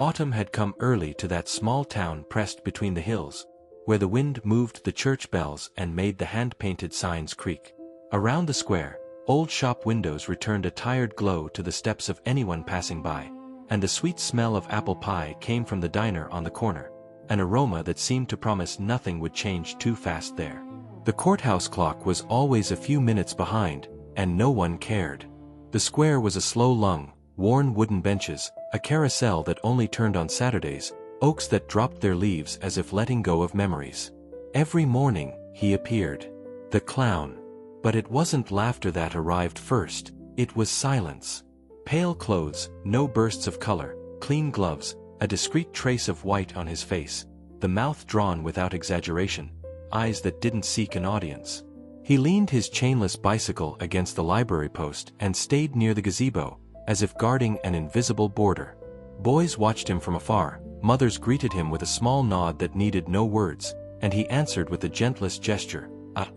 Autumn had come early to that small town pressed between the hills, where the wind moved the church bells and made the hand-painted signs creak. Around the square, old shop windows returned a tired glow to the steps of anyone passing by, and the sweet smell of apple pie came from the diner on the corner, an aroma that seemed to promise nothing would change too fast there. The courthouse clock was always a few minutes behind, and no one cared. The square was a slow lung, worn wooden benches, a carousel that only turned on Saturdays, oaks that dropped their leaves as if letting go of memories. Every morning, he appeared. The clown. But it wasn't laughter that arrived first, it was silence. Pale clothes, no bursts of color, clean gloves, a discreet trace of white on his face, the mouth drawn without exaggeration, eyes that didn't seek an audience. He leaned his chainless bicycle against the library post and stayed near the gazebo, as if guarding an invisible border. Boys watched him from afar, mothers greeted him with a small nod that needed no words, and he answered with the gentlest gesture,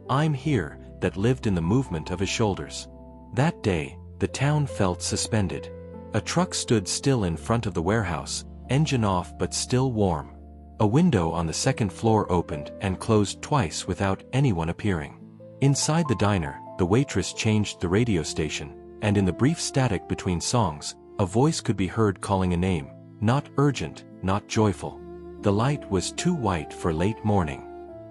"I'm here," that lived in the movement of his shoulders. That day, the town felt suspended. A truck stood still in front of the warehouse, engine off but still warm. A window on the second floor opened and closed twice without anyone appearing. Inside the diner, the waitress changed the radio station, and in the brief static between songs, a voice could be heard calling a name, not urgent, not joyful. The light was too white for late morning.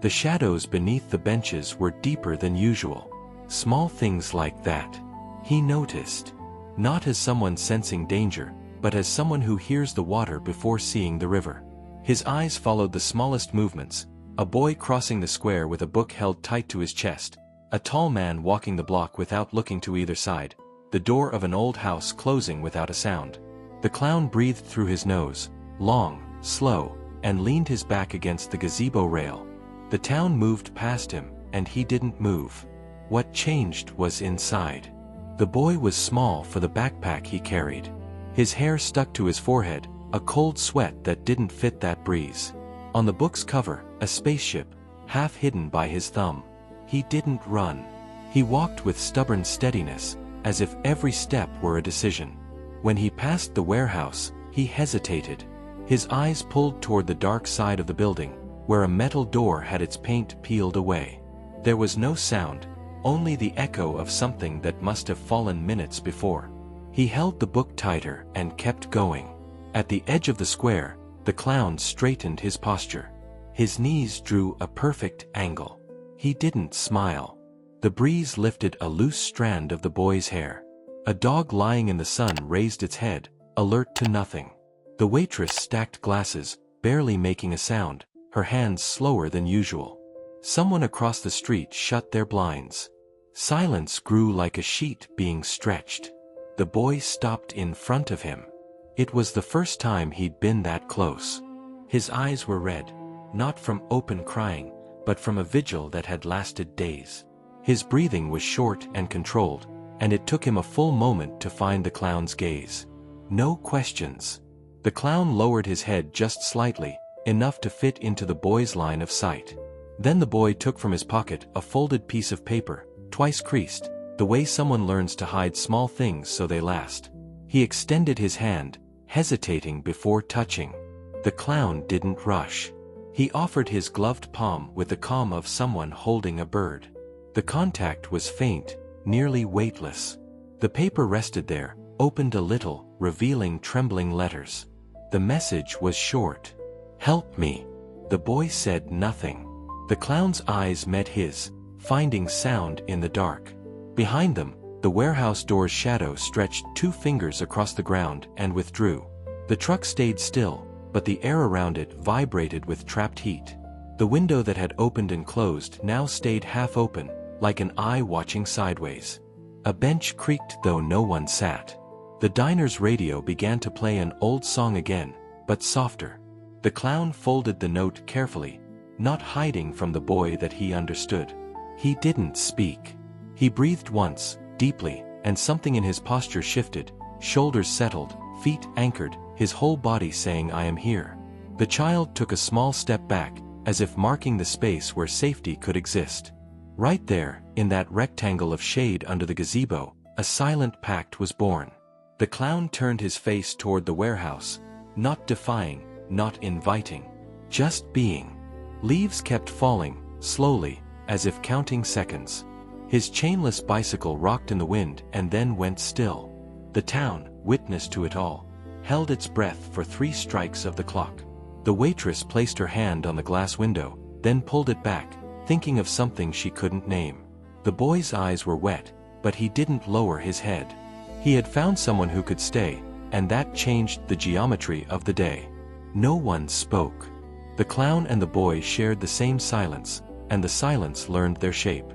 The shadows beneath the benches were deeper than usual. Small things like that. He noticed. Not as someone sensing danger, but as someone who hears the water before seeing the river. His eyes followed the smallest movements, a boy crossing the square with a book held tight to his chest, a tall man walking the block without looking to either side, the door of an old house closing without a sound. The clown breathed through his nose, long, slow, and leaned his back against the gazebo rail. The town moved past him, and he didn't move. What changed was inside. The boy was small for the backpack he carried. His hair stuck to his forehead, a cold sweat that didn't fit that breeze. On the book's cover, a spaceship, half hidden by his thumb. He didn't run. He walked with stubborn steadiness, as if every step were a decision. When he passed the warehouse, he hesitated. His eyes pulled toward the dark side of the building, where a metal door had its paint peeled away. There was no sound, only the echo of something that must have fallen minutes before. He held the book tighter and kept going. At the edge of the square, the clown straightened his posture. His knees drew a perfect angle. He didn't smile. The breeze lifted a loose strand of the boy's hair. A dog lying in the sun raised its head, alert to nothing. The waitress stacked glasses, barely making a sound, her hands slower than usual. Someone across the street shut their blinds. Silence grew like a sheet being stretched. The boy stopped in front of him. It was the first time he'd been that close. His eyes were red, not from open crying, but from a vigil that had lasted days. His breathing was short and controlled, and it took him a full moment to find the clown's gaze. No questions. The clown lowered his head just slightly, enough to fit into the boy's line of sight. Then the boy took from his pocket a folded piece of paper, twice creased, the way someone learns to hide small things so they last. He extended his hand, hesitating before touching. The clown didn't rush. He offered his gloved palm with the calm of someone holding a bird. The contact was faint, nearly weightless. The paper rested there, opened a little, revealing trembling letters. The message was short. "Help me." The boy said nothing. The clown's eyes met his, finding sound in the dark. Behind them, the warehouse door's shadow stretched 2 fingers across the ground and withdrew. The truck stayed still, but the air around it vibrated with trapped heat. The window that had opened and closed now stayed half open, like an eye watching sideways. A bench creaked though no one sat. The diner's radio began to play an old song again, but softer. The clown folded the note carefully, not hiding from the boy that he understood. He didn't speak. He breathed once, deeply, and something in his posture shifted, shoulders settled, feet anchored, his whole body saying, "I am here." The child took a small step back, as if marking the space where safety could exist. Right there, in that rectangle of shade under the gazebo, a silent pact was born. The clown turned his face toward the warehouse, Not defying, not inviting. Just being. Leaves kept falling, slowly, as if counting seconds. His chainless bicycle rocked in the wind and then went still. The town, witness to it all, held its breath for 3 strikes of the clock. The waitress placed her hand on the glass window, then pulled it back, thinking of something she couldn't name. The boy's eyes were wet, but he didn't lower his head. He had found someone who could stay, and that changed the geometry of the day. No one spoke. The clown and the boy shared the same silence, and the silence learned their shape.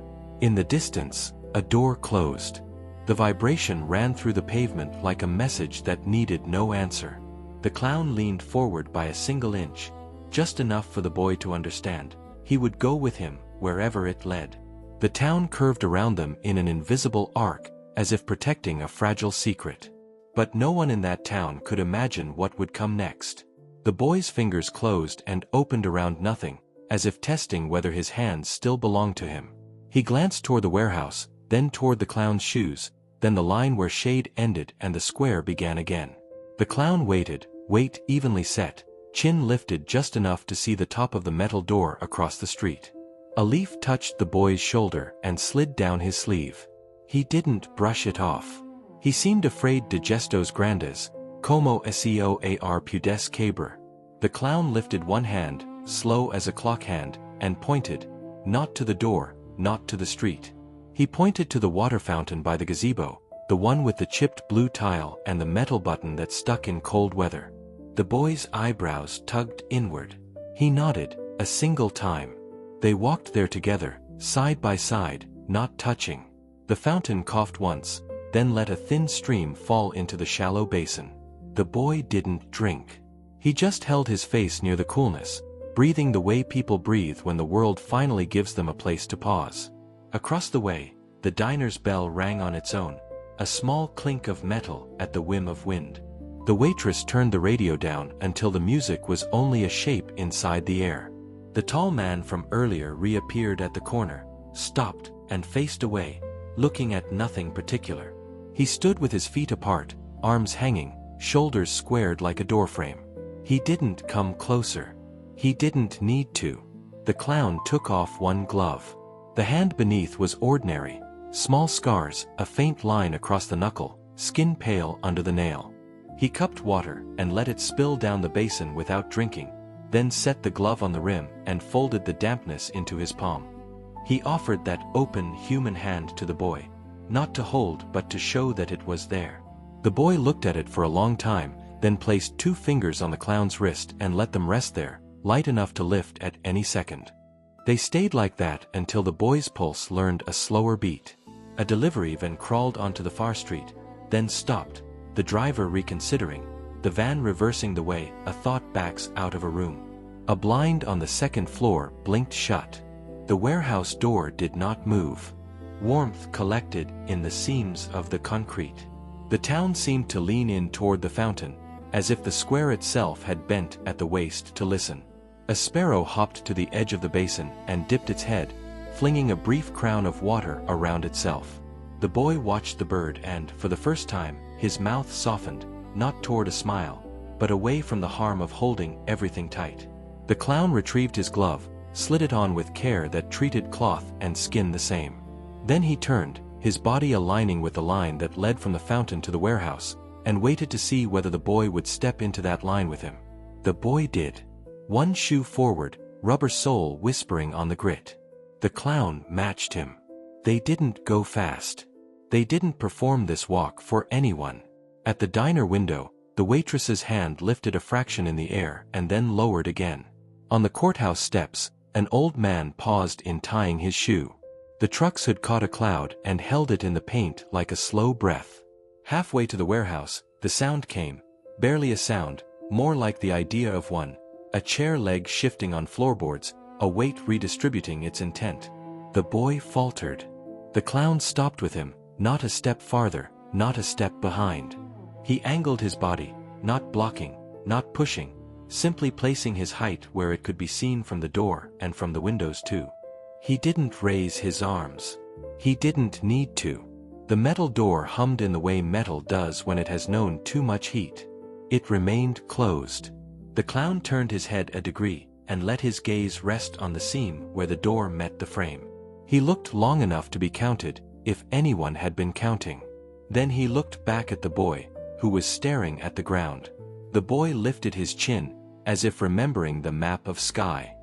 In the distance, a door closed. The vibration ran through the pavement like a message that needed no answer. The clown leaned forward by a single inch, just enough for the boy to understand. He would go with him, wherever it led. The town curved around them in an invisible arc, as if protecting a fragile secret. But no one in that town could imagine what would come next. The boy's fingers closed and opened around nothing, as if testing whether his hands still belonged to him. He glanced toward the warehouse, then toward the clown's shoes, then the line where shade ended and the square began again. The clown waited, weight evenly set, chin lifted just enough to see the top of the metal door across the street. A leaf touched the boy's shoulder and slid down his sleeve. He didn't brush it off. He seemed afraid de gestos grandes, como seoar pudes caber. The clown lifted one hand, slow as a clock hand, and pointed, not to the door, not to the street. He pointed to the water fountain by the gazebo, the one with the chipped blue tile and the metal button that stuck in cold weather. The boy's eyebrows tugged inward. He nodded, a single time. They walked there together, side by side, not touching. The fountain coughed once, then let a thin stream fall into the shallow basin. The boy didn't drink. He just held his face near the coolness, breathing the way people breathe when the world finally gives them a place to pause. Across the way, the diner's bell rang on its own, a small clink of metal at the whim of wind. The waitress turned the radio down until the music was only a shape inside the air. The tall man from earlier reappeared at the corner, stopped, and faced away, looking at nothing particular. He stood with his feet apart, arms hanging, shoulders squared like a doorframe. He didn't come closer. He didn't need to. The clown took off one glove. The hand beneath was ordinary. Small scars, a faint line across the knuckle, skin pale under the nail. He cupped water and let it spill down the basin without drinking, then set the glove on the rim and folded the dampness into his palm. He offered that open human hand to the boy, not to hold but to show that it was there. The boy looked at it for a long time, then placed 2 fingers on the clown's wrist and let them rest there, light enough to lift at any second. They stayed like that until the boy's pulse learned a slower beat. A delivery van crawled onto the far street, then stopped, the driver reconsidering, the van reversing the way a thought backs out of a room. A blind on the 2nd floor blinked shut. The warehouse door did not move. Warmth collected in the seams of the concrete. The town seemed to lean in toward the fountain, as if the square itself had bent at the waist to listen. A sparrow hopped to the edge of the basin and dipped its head, flinging a brief crown of water around itself. The boy watched the bird and, for the first time, his mouth softened, not toward a smile, but away from the harm of holding everything tight. The clown retrieved his glove, slid it on with care that treated cloth and skin the same. Then he turned, his body aligning with the line that led from the fountain to the warehouse, and waited to see whether the boy would step into that line with him. The boy did. One shoe forward, rubber sole whispering on the grit. The clown matched him. They didn't go fast. They didn't perform this walk for anyone. At the diner window, the waitress's hand lifted a fraction in the air and then lowered again. On the courthouse steps, an old man paused in tying his shoe. The trucks had caught a cloud and held it in the paint like a slow breath. Halfway to the warehouse, the sound came, barely a sound, more like the idea of one, a chair leg shifting on floorboards, a weight redistributing its intent. The boy faltered. The clown stopped with him, not a step farther, not a step behind. He angled his body, not blocking, not pushing, simply placing his height where it could be seen from the door and from the windows too. He didn't raise his arms. He didn't need to. The metal door hummed in the way metal does when it has known too much heat. It remained closed. The clown turned his head a degree, and let his gaze rest on the seam where the door met the frame. He looked long enough to be counted, if anyone had been counting. Then he looked back at the boy, who was staring at the ground. The boy lifted his chin, as if remembering the map of sky.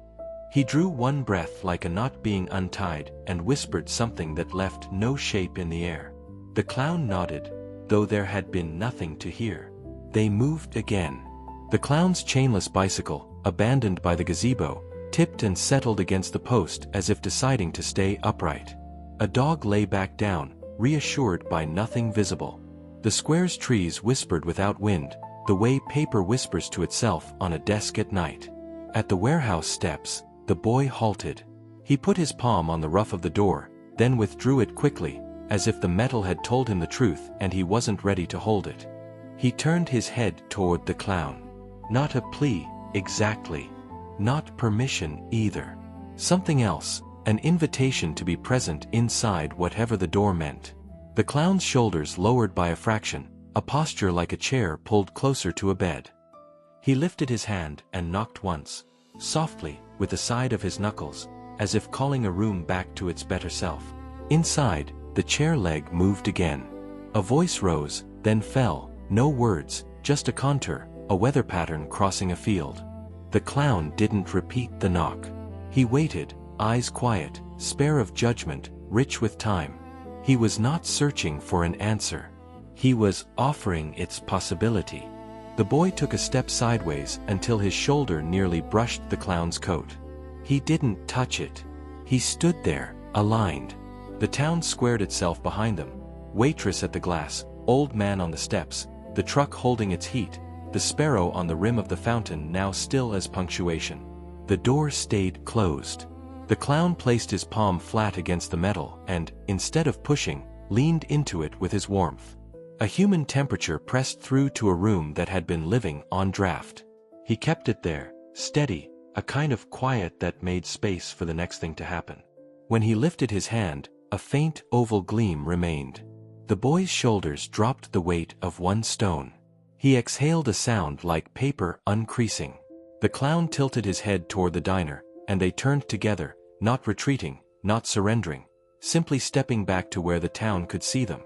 He drew one breath like a knot being untied, and whispered something that left no shape in the air. The clown nodded, though there had been nothing to hear. They moved again. The clown's chainless bicycle, abandoned by the gazebo, tipped and settled against the post as if deciding to stay upright. A dog lay back down, reassured by nothing visible. The square's trees whispered without wind, the way paper whispers to itself on a desk at night. At the warehouse steps, the boy halted. He put his palm on the rough of the door, then withdrew it quickly, as if the metal had told him the truth and he wasn't ready to hold it. He turned his head toward the clown. Not a plea, exactly. Not permission either. Something else, an invitation to be present inside whatever the door meant. The clown's shoulders lowered by a fraction, a posture like a chair pulled closer to a bed. He lifted his hand and knocked once, softly, with the side of his knuckles, as if calling a room back to its better self. Inside, the chair leg moved again. A voice rose, then fell, no words, just a contour, a weather pattern crossing a field. The clown didn't repeat the knock. He waited, eyes quiet, spare of judgment, rich with time. He was not searching for an answer. He was offering its possibility. The boy took a step sideways until his shoulder nearly brushed the clown's coat. He didn't touch it. He stood there, aligned. The town squared itself behind them. Waitress at the glass, old man on the steps, the truck holding its heat, the sparrow on the rim of the fountain now still as punctuation. The door stayed closed. The clown placed his palm flat against the metal and, instead of pushing, leaned into it with his warmth. A human temperature pressed through to a room that had been living on draft. He kept it there, steady, a kind of quiet that made space for the next thing to happen. When he lifted his hand, a faint oval gleam remained. The boy's shoulders dropped the weight of one stone. He exhaled a sound like paper uncreasing. The clown tilted his head toward the diner, and they turned together, not retreating, not surrendering, simply stepping back to where the town could see them.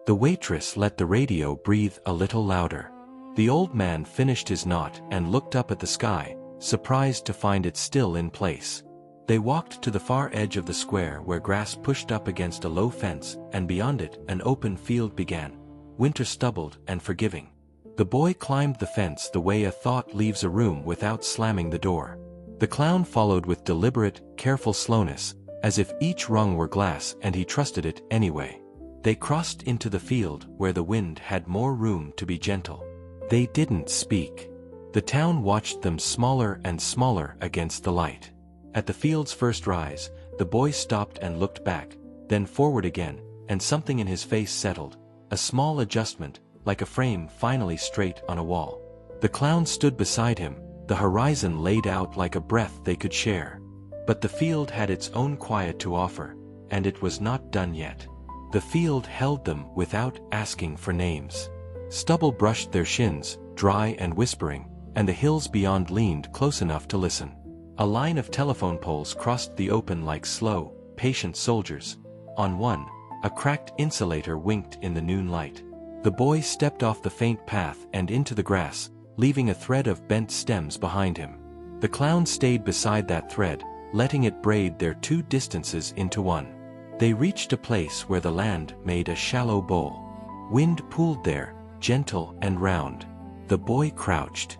The waitress let the radio breathe a little louder. The old man finished his knot and looked up at the sky, surprised to find it still in place. They walked to the far edge of the square where grass pushed up against a low fence, and beyond it an open field began, winter stubbled and forgiving. The boy climbed the fence the way a thought leaves a room without slamming the door. The clown followed with deliberate, careful slowness, as if each rung were glass and he trusted it anyway. They crossed into the field where the wind had more room to be gentle. They didn't speak. The town watched them smaller and smaller against the light. At the field's first rise, the boy stopped and looked back, then forward again, and something in his face settled, a small adjustment, like a frame finally straight on a wall. The clown stood beside him, the horizon laid out like a breath they could share. But the field had its own quiet to offer, and it was not done yet. The field held them without asking for names. Stubble brushed their shins, dry and whispering, and the hills beyond leaned close enough to listen. A line of telephone poles crossed the open like slow, patient soldiers. On one, a cracked insulator winked in the noon light. The boy stepped off the faint path and into the grass, leaving a thread of bent stems behind him. The clown stayed beside that thread, letting it braid their two distances into one. They reached a place where the land made a shallow bowl. Wind pooled there, gentle and round. The boy crouched.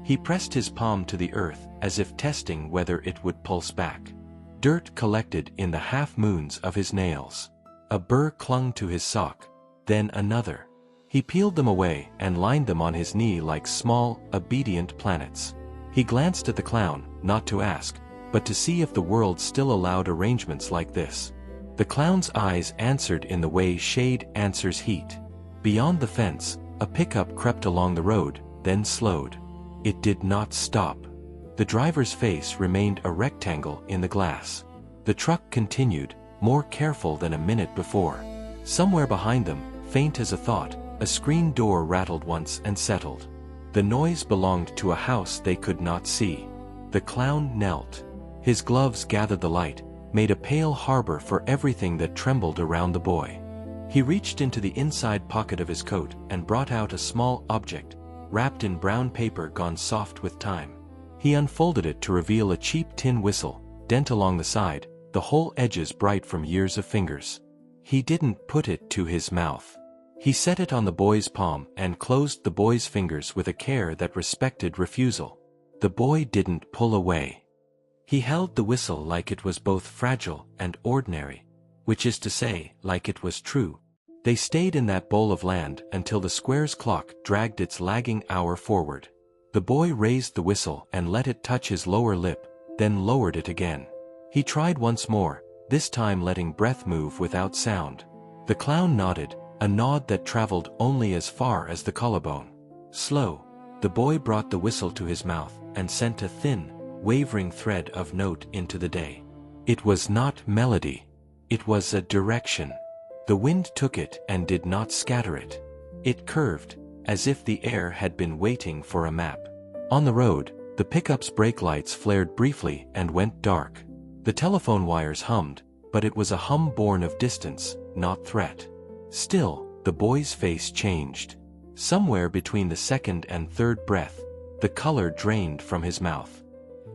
He pressed his palm to the earth as if testing whether it would pulse back. Dirt collected in the half-moons of his nails. A burr clung to his sock, then another. He peeled them away and lined them on his knee like small, obedient planets. He glanced at the clown, not to ask, but to see if the world still allowed arrangements like this. The clown's eyes answered in the way shade answers heat. Beyond the fence, a pickup crept along the road, then slowed. It did not stop. The driver's face remained a rectangle in the glass. The truck continued, more careful than a minute before. Somewhere behind them, faint as a thought, a screen door rattled once and settled. The noise belonged to a house they could not see. The clown knelt. His gloves gathered the light, made a pale harbor for everything that trembled around the boy. He reached into the inside pocket of his coat and brought out a small object, wrapped in brown paper gone soft with time. He unfolded it to reveal a cheap tin whistle, dent along the side, the whole edges bright from years of fingers. He didn't put it to his mouth. He set it on the boy's palm and closed the boy's fingers with a care that respected refusal. The boy didn't pull away. He held the whistle like it was both fragile and ordinary, which is to say, like it was true. They stayed in that bowl of land until the square's clock dragged its lagging hour forward. The boy raised the whistle and let it touch his lower lip, then lowered it again. He tried once more, this time letting breath move without sound. The clown nodded, a nod that traveled only as far as the collarbone. Slow, the boy brought the whistle to his mouth and sent a thin, wavering thread of note into the day. It was not melody. It was a direction. The wind took it and did not scatter it. It curved, as if the air had been waiting for a map. On the road, the pickup's brake lights flared briefly and went dark. The telephone wires hummed, but it was a hum born of distance, not threat. Still, the boy's face changed. Somewhere between the second and third breath, the color drained from his mouth.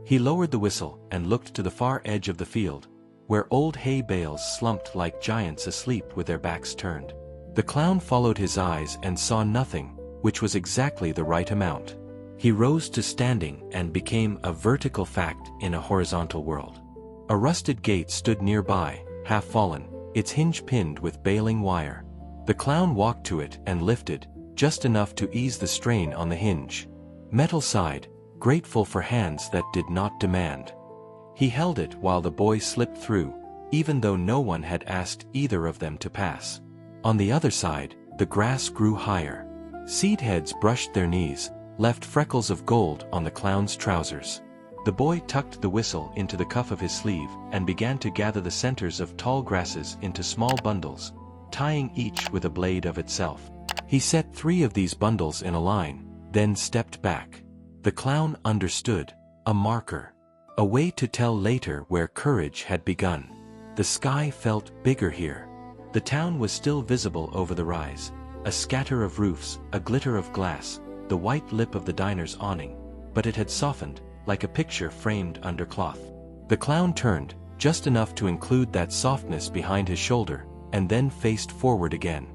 He lowered the whistle and looked to the far edge of the field, where old hay bales slumped like giants asleep with their backs turned. The clown followed his eyes and saw nothing, which was exactly the right amount. He rose to standing and became a vertical fact in a horizontal world. A rusted gate stood nearby, half fallen, its hinge pinned with baling wire. The clown walked to it and lifted, just enough to ease the strain on the hinge. Metal side, grateful for hands that did not demand. He held it while the boy slipped through, even though no one had asked either of them to pass. On the other side, the grass grew higher. Seed heads brushed their knees, left freckles of gold on the clown's trousers. The boy tucked the whistle into the cuff of his sleeve and began to gather the centers of tall grasses into small bundles, tying each with a blade of itself. He set 3 of these bundles in a line, then stepped back. The clown understood, a marker. A way to tell later where courage had begun. The sky felt bigger here. The town was still visible over the rise. A scatter of roofs, a glitter of glass, the white lip of the diner's awning. But it had softened, like a picture framed under cloth. The clown turned, just enough to include that softness behind his shoulder, and then faced forward again.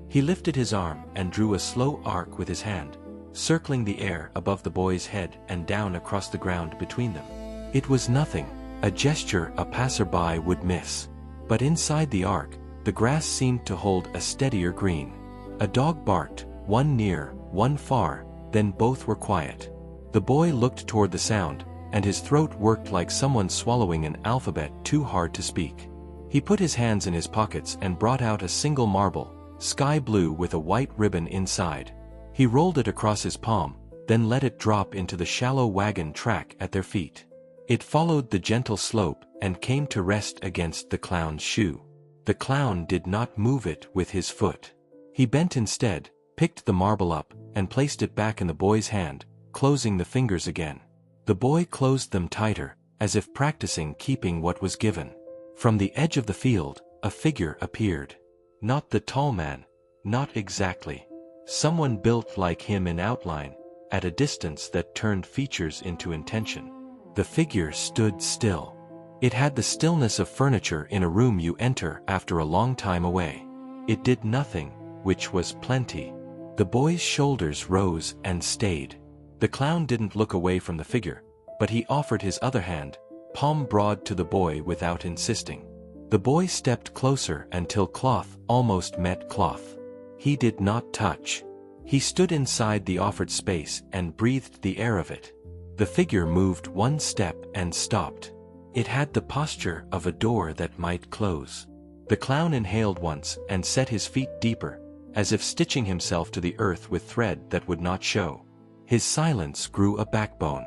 He lifted his arm and drew a slow arc with his hand, circling the air above the boy's head and down across the ground between them. It was nothing, a gesture a passerby would miss. But inside the arc, the grass seemed to hold a steadier green. A dog barked, one near, one far, then both were quiet. The boy looked toward the sound, and his throat worked like someone swallowing an alphabet too hard to speak. He put his hands in his pockets and brought out a single marble, sky blue with a white ribbon inside. He rolled it across his palm, then let it drop into the shallow wagon track at their feet. It followed the gentle slope and came to rest against the clown's shoe. The clown did not move it with his foot. He bent instead, picked the marble up, and placed it back in the boy's hand, closing the fingers again. The boy closed them tighter, as if practicing keeping what was given. From the edge of the field, a figure appeared. Not the tall man, not exactly. Someone built like him in outline, at a distance that turned features into intention. The figure stood still. It had the stillness of furniture in a room you enter after a long time away. It did nothing, which was plenty. The boy's shoulders rose and stayed. The clown didn't look away from the figure, but he offered his other hand, palm broad to the boy without insisting. The boy stepped closer until cloth almost met cloth. He did not touch. He stood inside the offered space and breathed the air of it. The figure moved one step and stopped. It had the posture of a door that might close. The clown inhaled once and set his feet deeper, as if stitching himself to the earth with thread that would not show. His silence grew a backbone.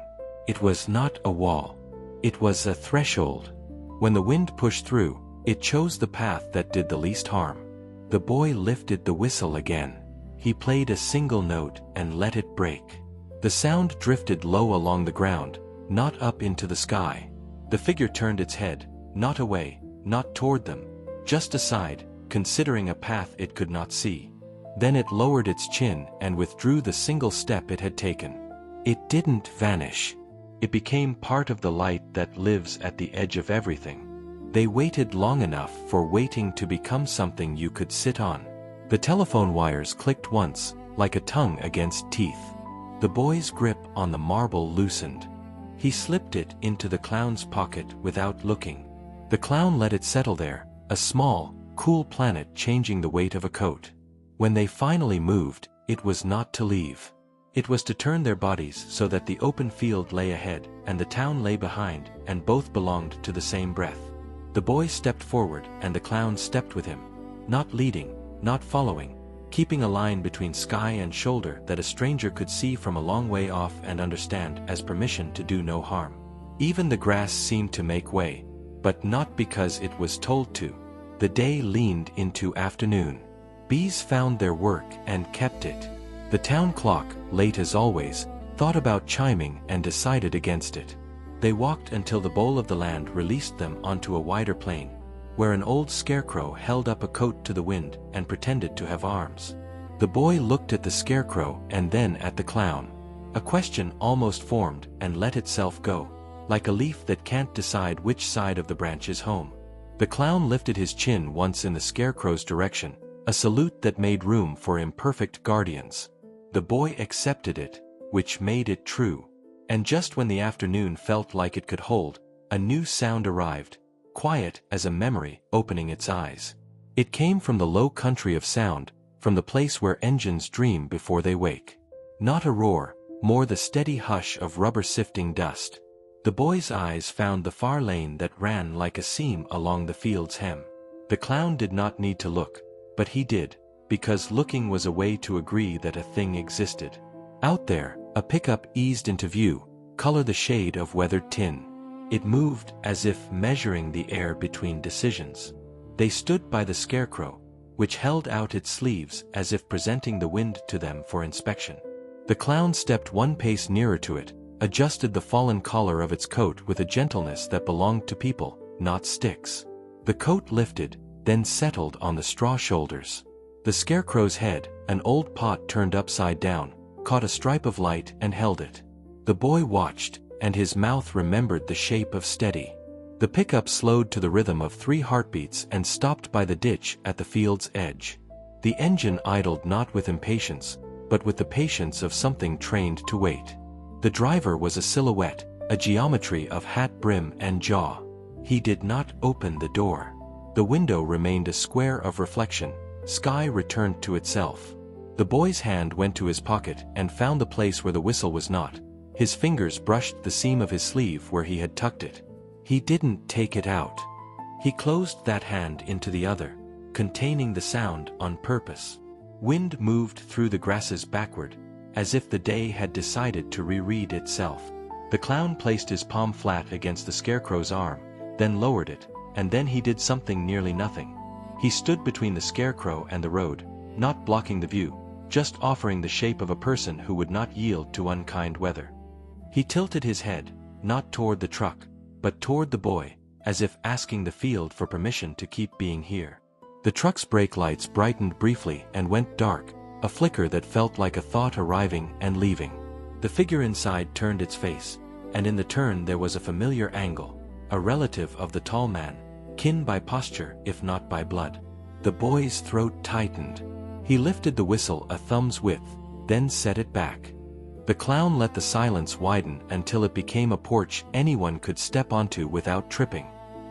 It was not a wall. It was a threshold. When the wind pushed through, it chose the path that did the least harm. The boy lifted the whistle again. He played a single note and let it break. The sound drifted low along the ground, not up into the sky. The figure turned its head, not away, not toward them, just aside, considering a path it could not see. Then it lowered its chin and withdrew the single step it had taken. It didn't vanish. It became part of the light that lives at the edge of everything. They waited long enough for waiting to become something you could sit on. The telephone wires clicked once, like a tongue against teeth. The boy's grip on the marble loosened. He slipped it into the clown's pocket without looking. The clown let it settle there, a small, cool planet changing the weight of a coat. When they finally moved, it was not to leave. It was to turn their bodies so that the open field lay ahead, and the town lay behind, and both belonged to the same breath. The boy stepped forward, and the clown stepped with him. Not leading, not following, keeping a line between sky and shoulder that a stranger could see from a long way off and understand as permission to do no harm. Even the grass seemed to make way, but not because it was told to. The day leaned into afternoon. Bees found their work and kept it. The town clock, late as always, thought about chiming and decided against it. They walked until the bowl of the land released them onto a wider plain, where an old scarecrow held up a coat to the wind and pretended to have arms. The boy looked at the scarecrow and then at the clown. A question almost formed and let itself go, like a leaf that can't decide which side of the branch is home. The clown lifted his chin once in the scarecrow's direction, a salute that made room for imperfect guardians. The boy accepted it, which made it true. And just when the afternoon felt like it could hold, a new sound arrived, quiet as a memory opening its eyes. It came from the low country of sound, from the place where engines dream before they wake. Not a roar, more the steady hush of rubber sifting dust. The boy's eyes found the far lane that ran like a seam along the field's hem. The clown did not need to look, but he did, because looking was a way to agree that a thing existed. Out there, a pickup eased into view, color the shade of weathered tin. It moved as if measuring the air between decisions. They stood by the scarecrow, which held out its sleeves as if presenting the wind to them for inspection. The clown stepped one pace nearer to it, adjusted the fallen collar of its coat with a gentleness that belonged to people, not sticks. The coat lifted, then settled on the straw shoulders. The scarecrow's head, an old pot turned upside down, caught a stripe of light and held it. The boy watched, and his mouth remembered the shape of steady. The pickup slowed to the rhythm of 3 heartbeats and stopped by the ditch at the field's edge. The engine idled not with impatience, but with the patience of something trained to wait. The driver was a silhouette, a geometry of hat brim and jaw. He did not open the door. The window remained a square of reflection. Sky returned to itself. The boy's hand went to his pocket and found the place where the whistle was not. His fingers brushed the seam of his sleeve where he had tucked it. He didn't take it out. He closed that hand into the other, containing the sound on purpose. Wind moved through the grasses backward, as if the day had decided to reread itself. The clown placed his palm flat against the scarecrow's arm, then lowered it, and then he did something nearly nothing. He stood between the scarecrow and the road, not blocking the view, just offering the shape of a person who would not yield to unkind weather. He tilted his head, not toward the truck, but toward the boy, as if asking the field for permission to keep being here. The truck's brake lights brightened briefly and went dark, a flicker that felt like a thought arriving and leaving. The figure inside turned its face, and in the turn there was a familiar angle, a relative of the tall man, kin by posture if not by blood. The boy's throat tightened. He lifted the whistle a thumb's width, then set it back. The clown let the silence widen until it became a porch anyone could step onto without tripping.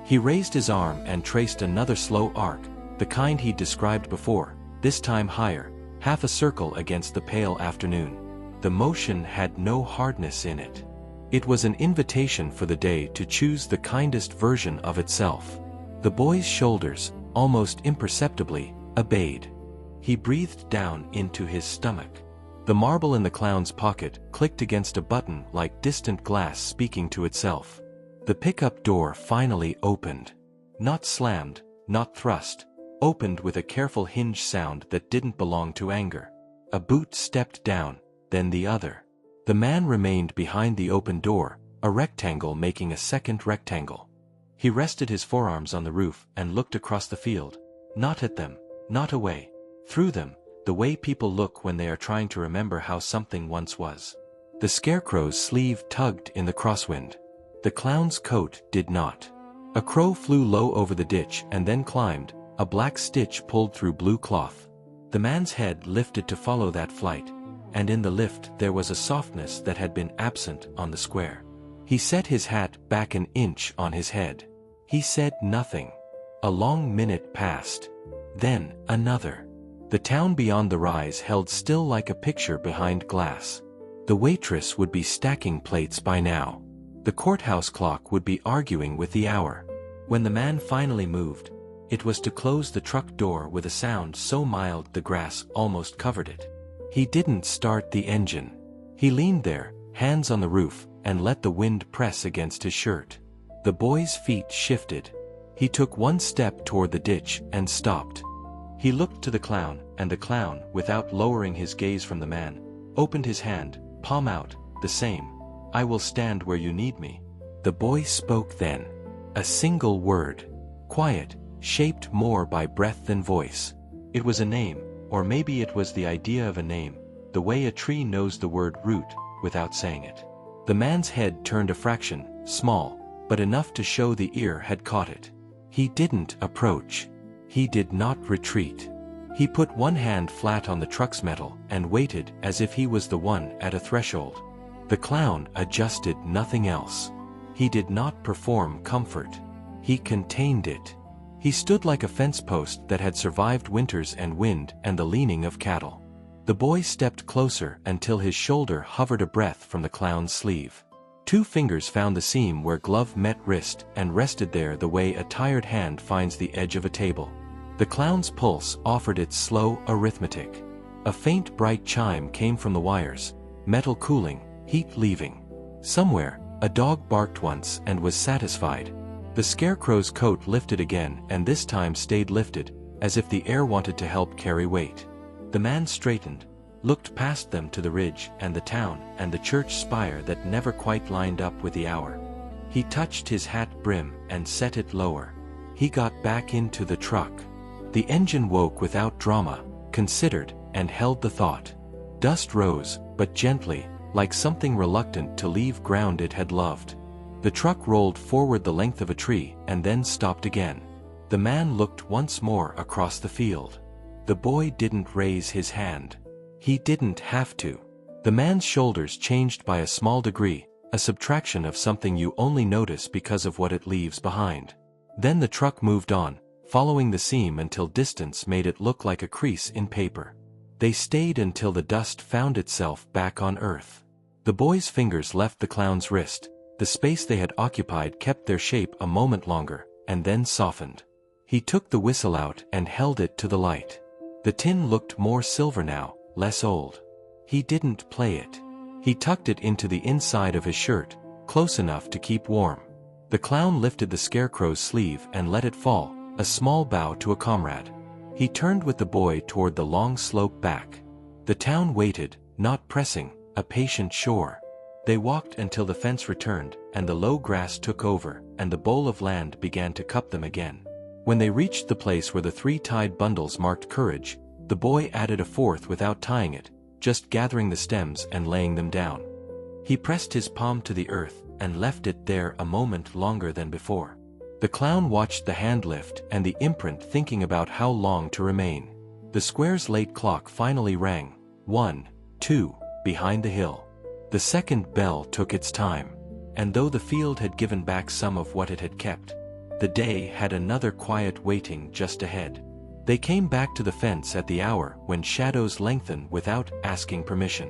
He raised his arm and traced another slow arc, the kind he'd described before, this time higher, half a circle against the pale afternoon. The motion had no hardness in it. It was an invitation for the day to choose the kindest version of itself. The boy's shoulders, almost imperceptibly, obeyed. He breathed down into his stomach. The marble in the clown's pocket clicked against a button like distant glass speaking to itself. The pickup door finally opened. Not slammed, not thrust. Opened with a careful hinge sound that didn't belong to anger. A boot stepped down, then the other. The man remained behind the open door, a rectangle making a second rectangle. He rested his forearms on the roof and looked across the field. Not at them, not away. Through them, the way people look when they are trying to remember how something once was. The scarecrow's sleeve tugged in the crosswind. The clown's coat did not. A crow flew low over the ditch and then climbed, a black stitch pulled through blue cloth. The man's head lifted to follow that flight, and in the lift there was a softness that had been absent on the square. He set his hat back an inch on his head. He said nothing. A long minute passed. Then, another. The town beyond the rise held still like a picture behind glass. The waitress would be stacking plates by now. The courthouse clock would be arguing with the hour. When the man finally moved, it was to close the truck door with a sound so mild the grass almost covered it. He didn't start the engine. He leaned there, hands on the roof, and let the wind press against his shirt. The boy's feet shifted. He took one step toward the ditch and stopped. He looked to the clown, and the clown, without lowering his gaze from the man, opened his hand, palm out, the same. "I will stand where you need me." The boy spoke then. A single word. Quiet, shaped more by breath than voice. It was a name, or maybe it was the idea of a name, the way a tree knows the word root, without saying it. The man's head turned a fraction, small, but enough to show the ear had caught it. He didn't approach. He did not retreat. He put one hand flat on the truck's metal and waited as if he was the one at a threshold. The clown adjusted nothing else. He did not perform comfort. He contained it. He stood like a fence post that had survived winters and wind and the leaning of cattle. The boy stepped closer until his shoulder hovered a breath from the clown's sleeve. Two fingers found the seam where glove met wrist and rested there the way a tired hand finds the edge of a table. The clown's pulse offered its slow arithmetic. A faint bright chime came from the wires, metal cooling, heat leaving. Somewhere, a dog barked once and was satisfied. The scarecrow's coat lifted again and this time stayed lifted, as if the air wanted to help carry weight. The man straightened, looked past them to the ridge and the town and the church spire that never quite lined up with the hour. He touched his hat brim and set it lower. He got back into the truck. The engine woke without drama, considered, and held the thought. Dust rose, but gently, like something reluctant to leave ground it had loved. The truck rolled forward the length of a tree and then stopped again. The man looked once more across the field. The boy didn't raise his hand. He didn't have to. The man's shoulders changed by a small degree, a subtraction of something you only notice because of what it leaves behind. Then the truck moved on, following the seam until distance made it look like a crease in paper. They stayed until the dust found itself back on earth. The boy's fingers left the clown's wrist. The space they had occupied kept their shape a moment longer, and then softened. He took the whistle out and held it to the light. The tin looked more silver now, less old. He didn't play it. He tucked it into the inside of his shirt, close enough to keep warm. The clown lifted the scarecrow's sleeve and let it fall, a small bow to a comrade. He turned with the boy toward the long slope back. The town waited, not pressing, a patient shore. They walked until the fence returned, and the low grass took over, and the bowl of land began to cup them again. When they reached the place where the 3 tied bundles marked courage, the boy added a 4th without tying it, just gathering the stems and laying them down. He pressed his palm to the earth and left it there a moment longer than before. The clown watched the hand lift and the imprint, thinking about how long to remain. The square's late clock finally rang, 1, 2, behind the hill. The second bell took its time, and though the field had given back some of what it had kept, the day had another quiet waiting just ahead. They came back to the fence at the hour when shadows lengthen without asking permission.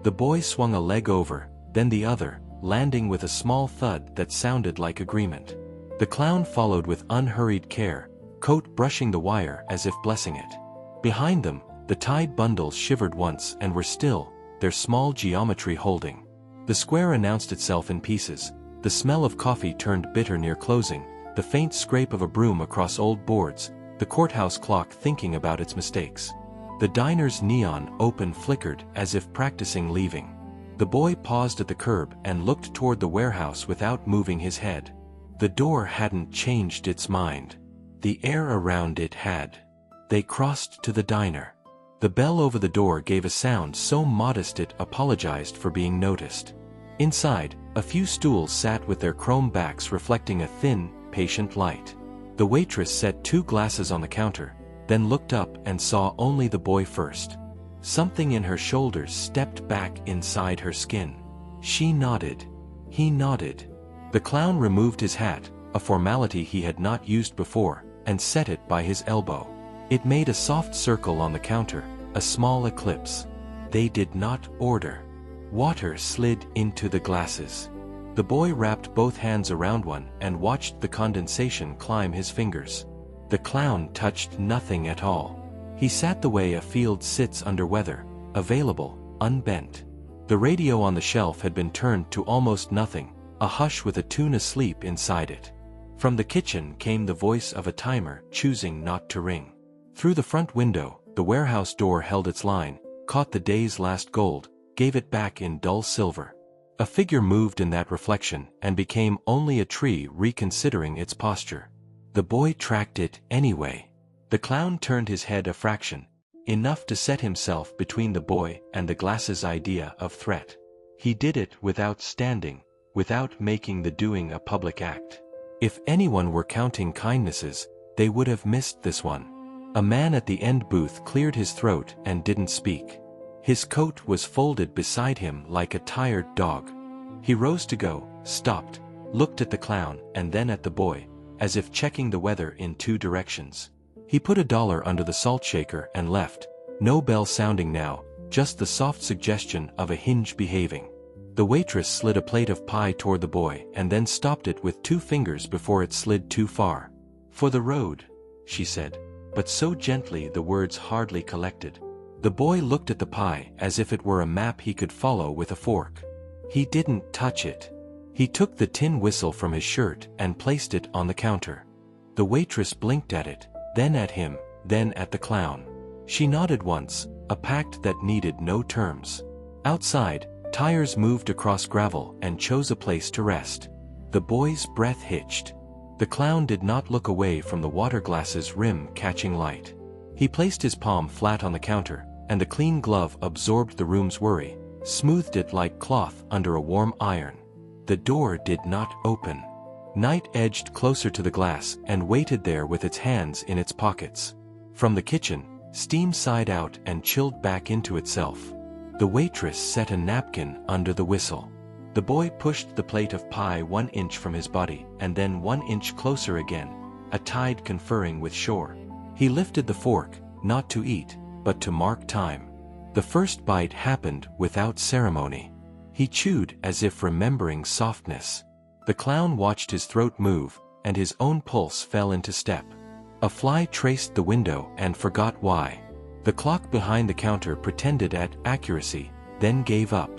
The boy swung a leg over, then the other, landing with a small thud that sounded like agreement. The clown followed with unhurried care, coat brushing the wire as if blessing it. Behind them, the tied bundles shivered once and were still, their small geometry holding. The square announced itself in pieces. The smell of coffee turned bitter near closing, the faint scrape of a broom across old boards, the courthouse clock thinking about its mistakes. The diner's neon open flickered as if practicing leaving. The boy paused at the curb and looked toward the warehouse without moving his head. The door hadn't changed its mind. The air around it had. They crossed to the diner. The bell over the door gave a sound so modest it apologized for being noticed. Inside, a few stools sat with their chrome backs reflecting a thin, patient light. The waitress set 2 glasses on the counter, then looked up and saw only the boy first. Something in her shoulders stepped back inside her skin. She nodded. He nodded. The clown removed his hat, a formality he had not used before, and set it by his elbow. It made a soft circle on the counter, a small eclipse. They did not order. Water slid into the glasses. The boy wrapped both hands around one and watched the condensation climb his fingers. The clown touched nothing at all. He sat the way a field sits under weather, available, unbent. The radio on the shelf had been turned to almost nothing, a hush with a tune asleep inside it. From the kitchen came the voice of a timer choosing not to ring. Through the front window, the warehouse door held its line, caught the day's last gold, gave it back in dull silver. A figure moved in that reflection and became only a tree reconsidering its posture. The boy tracked it anyway. The clown turned his head a fraction, enough to set himself between the boy and the glasses' idea of threat. He did it without standing, without making the doing a public act. If anyone were counting kindnesses, they would have missed this one. A man at the end booth cleared his throat and didn't speak. His coat was folded beside him like a tired dog. He rose to go, stopped, looked at the clown and then at the boy, as if checking the weather in 2 directions. He put $1 under the salt shaker and left, no bell sounding now, just the soft suggestion of a hinge behaving. The waitress slid a plate of pie toward the boy and then stopped it with 2 fingers before it slid too far. "For the road," she said, but so gently the words hardly collected. The boy looked at the pie as if it were a map he could follow with a fork. He didn't touch it. He took the tin whistle from his shirt and placed it on the counter. The waitress blinked at it, then at him, then at the clown. She nodded once, a pact that needed no terms. Outside, tires moved across gravel and chose a place to rest. The boy's breath hitched. The clown did not look away from the water glass's rim catching light. He placed his palm flat on the counter, and the clean glove absorbed the room's worry, smoothed it like cloth under a warm iron. The door did not open. Night edged closer to the glass and waited there with its hands in its pockets. From the kitchen, steam sighed out and chilled back into itself. The waitress set a napkin under the whistle. The boy pushed the plate of pie 1 inch from his body and then 1 inch closer again, a tide conferring with shore. He lifted the fork, not to eat, but to mark time. The first bite happened without ceremony. He chewed as if remembering softness. The clown watched his throat move, and his own pulse fell into step. A fly traced the window and forgot why. The clock behind the counter pretended at accuracy, then gave up.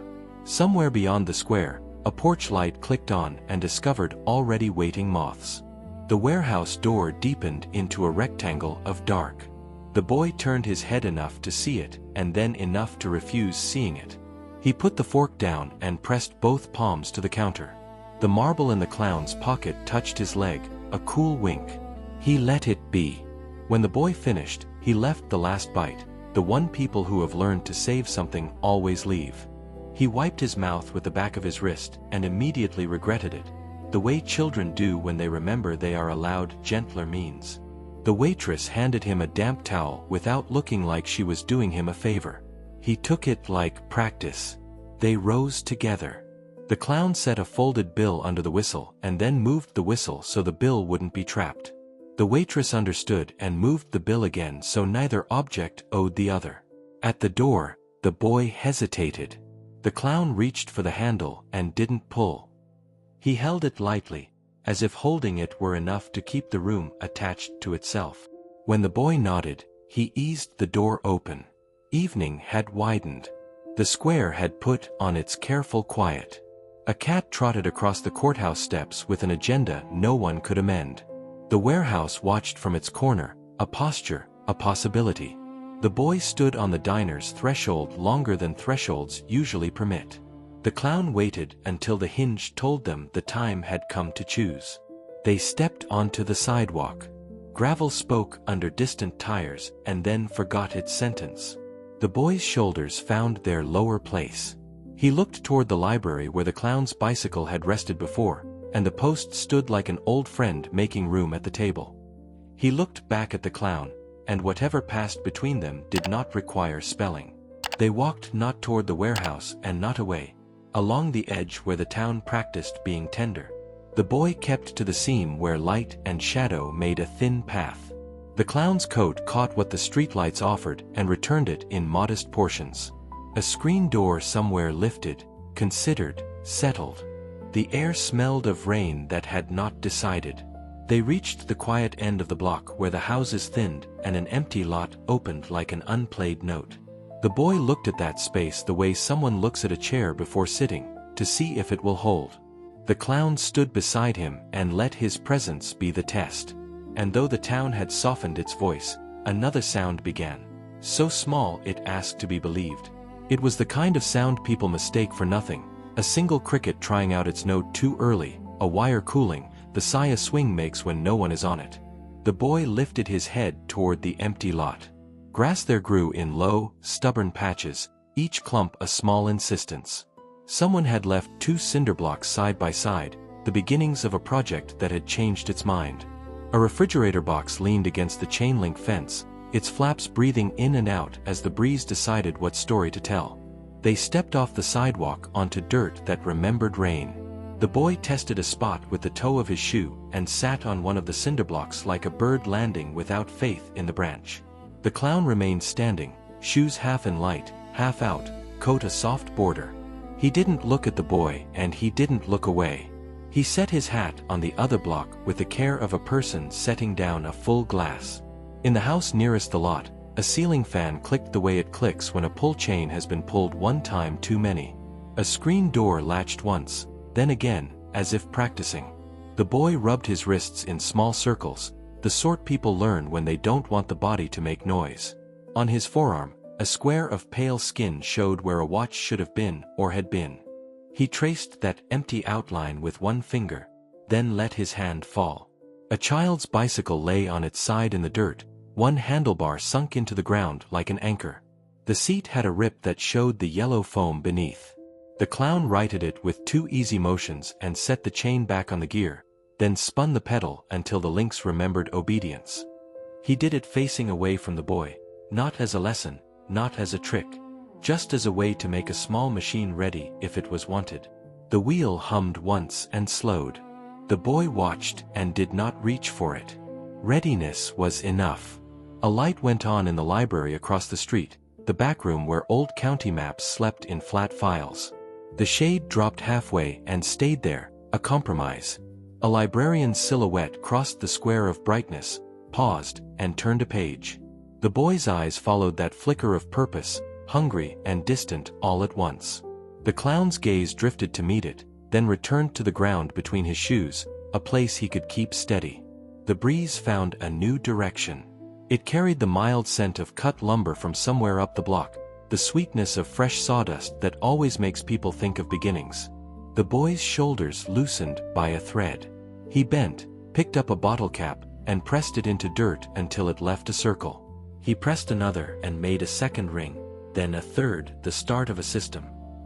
Somewhere beyond the square, a porch light clicked on and discovered already waiting moths. The warehouse door deepened into a rectangle of dark. The boy turned his head enough to see it, and then enough to refuse seeing it. He put the fork down and pressed both palms to the counter. The marble in the clown's pocket touched his leg, a cool wink. He let it be. When the boy finished, he left the last bite, the one people who have learned to save something always leave. He wiped his mouth with the back of his wrist and immediately regretted it, the way children do when they remember they are allowed gentler means. The waitress handed him a damp towel without looking like she was doing him a favor. He took it like practice. They rose together. The clown set a folded bill under the whistle and then moved the whistle so the bill wouldn't be trapped. The waitress understood and moved the bill again so neither object owed the other. At the door, the boy hesitated. The clown reached for the handle and didn't pull. He held it lightly, as if holding it were enough to keep the room attached to itself. When the boy nodded, he eased the door open. Evening had widened. The square had put on its careful quiet. A cat trotted across the courthouse steps with an agenda no one could amend. The warehouse watched from its corner, a posture, a possibility. The boy stood on the diner's threshold longer than thresholds usually permit. The clown waited until the hinge told them the time had come to choose. They stepped onto the sidewalk. Gravel spoke under distant tires and then forgot its sentence. The boy's shoulders found their lower place. He looked toward the library where the clown's bicycle had rested before, and the post stood like an old friend making room at the table. He looked back at the clown, and whatever passed between them did not require spelling. They walked not toward the warehouse and not away, along the edge where the town practiced being tender. The boy kept to the seam where light and shadow made a thin path. The clown's coat caught what the streetlights offered and returned it in modest portions. A screen door somewhere lifted, considered, settled. The air smelled of rain that had not decided. They reached the quiet end of the block where the houses thinned and an empty lot opened like an unplayed note. The boy looked at that space the way someone looks at a chair before sitting, to see if it will hold. The clown stood beside him and let his presence be the test. And though the town had softened its voice, another sound began. So small it asked to be believed. It was the kind of sound people mistake for nothing, a single cricket trying out its note too early, a wire cooling, the sigh a swing makes when no one is on it. The boy lifted his head toward the empty lot. Grass there grew in low, stubborn patches, each clump a small insistence. Someone had left 2 cinder blocks side by side, the beginnings of a project that had changed its mind. A refrigerator box leaned against the chain-link fence, its flaps breathing in and out as the breeze decided what story to tell. They stepped off the sidewalk onto dirt that remembered rain. The boy tested a spot with the toe of his shoe and sat on one of the cinder blocks like a bird landing without faith in the branch. The clown remained standing, shoes half in light, half out, coat a soft border. He didn't look at the boy and he didn't look away. He set his hat on the other block with the care of a person setting down a full glass. In the house nearest the lot, a ceiling fan clicked the way it clicks when a pull chain has been pulled one time too many. A screen door latched once, then again, as if practicing. The boy rubbed his wrists in small circles, the sort people learn when they don't want the body to make noise. On his forearm, a square of pale skin showed where a watch should have been or had been. He traced that empty outline with one finger, then let his hand fall. A child's bicycle lay on its side in the dirt, one handlebar sunk into the ground like an anchor. The seat had a rip that showed the yellow foam beneath. The clown righted it with 2 easy motions and set the chain back on the gear, then spun the pedal until the links remembered obedience. He did it facing away from the boy, not as a lesson, not as a trick, just as a way to make a small machine ready if it was wanted. The wheel hummed once and slowed. The boy watched and did not reach for it. Readiness was enough. A light went on in the library across the street, the back room where old county maps slept in flat files. The shade dropped halfway and stayed there, a compromise. A librarian's silhouette crossed the square of brightness, paused, and turned a page. The boy's eyes followed that flicker of purpose, hungry and distant all at once. The clown's gaze drifted to meet it, then returned to the ground between his shoes, a place he could keep steady. The breeze found a new direction. It carried the mild scent of cut lumber from somewhere up the block, the sweetness of fresh sawdust that always makes people think of beginnings. The boy's shoulders loosened by a thread. He bent, picked up a bottle cap, and pressed it into dirt until it left a circle. He pressed another and made a second ring, then a third, the start of a system.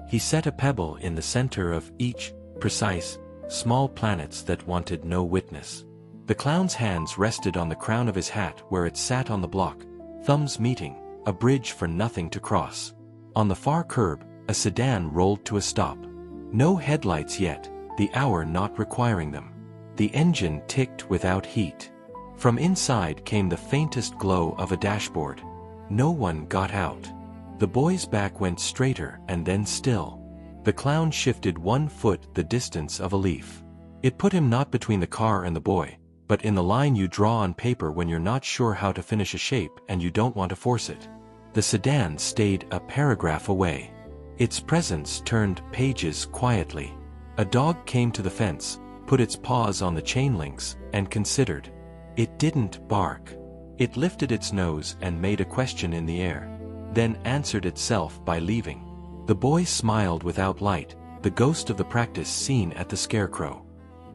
He set a pebble in the center of each, precise, small planets that wanted no witness. The clown's hands rested on the crown of his hat where it sat on the block, thumbs meeting, a bridge for nothing to cross. On the far curb, a sedan rolled to a stop. No headlights yet, the hour not requiring them. The engine ticked without heat. From inside came the faintest glow of a dashboard. No one got out. The boy's back went straighter and then still. The clown shifted 1 foot the distance of a leaf. It put him not between the car and the boy, but in the line you draw on paper when you're not sure how to finish a shape and you don't want to force it. The sedan stayed a paragraph away. Its presence turned pages quietly. A dog came to the fence, put its paws on the chain links, and considered. It didn't bark. It lifted its nose and made a question in the air, then answered itself by leaving. The boy smiled without light, the ghost of the practice seen at the Scarecrow.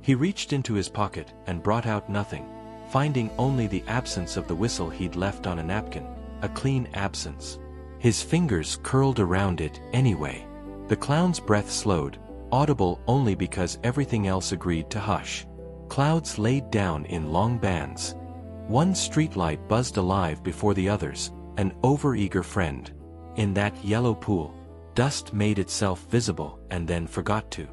He reached into his pocket and brought out nothing, finding only the absence of the whistle he'd left on a napkin, a clean absence. His fingers curled around it anyway. The clown's breath slowed, audible only because everything else agreed to hush. Clouds laid down in long bands. One streetlight buzzed alive before the others, an overeager friend. In that yellow pool, dust made itself visible and then forgot to.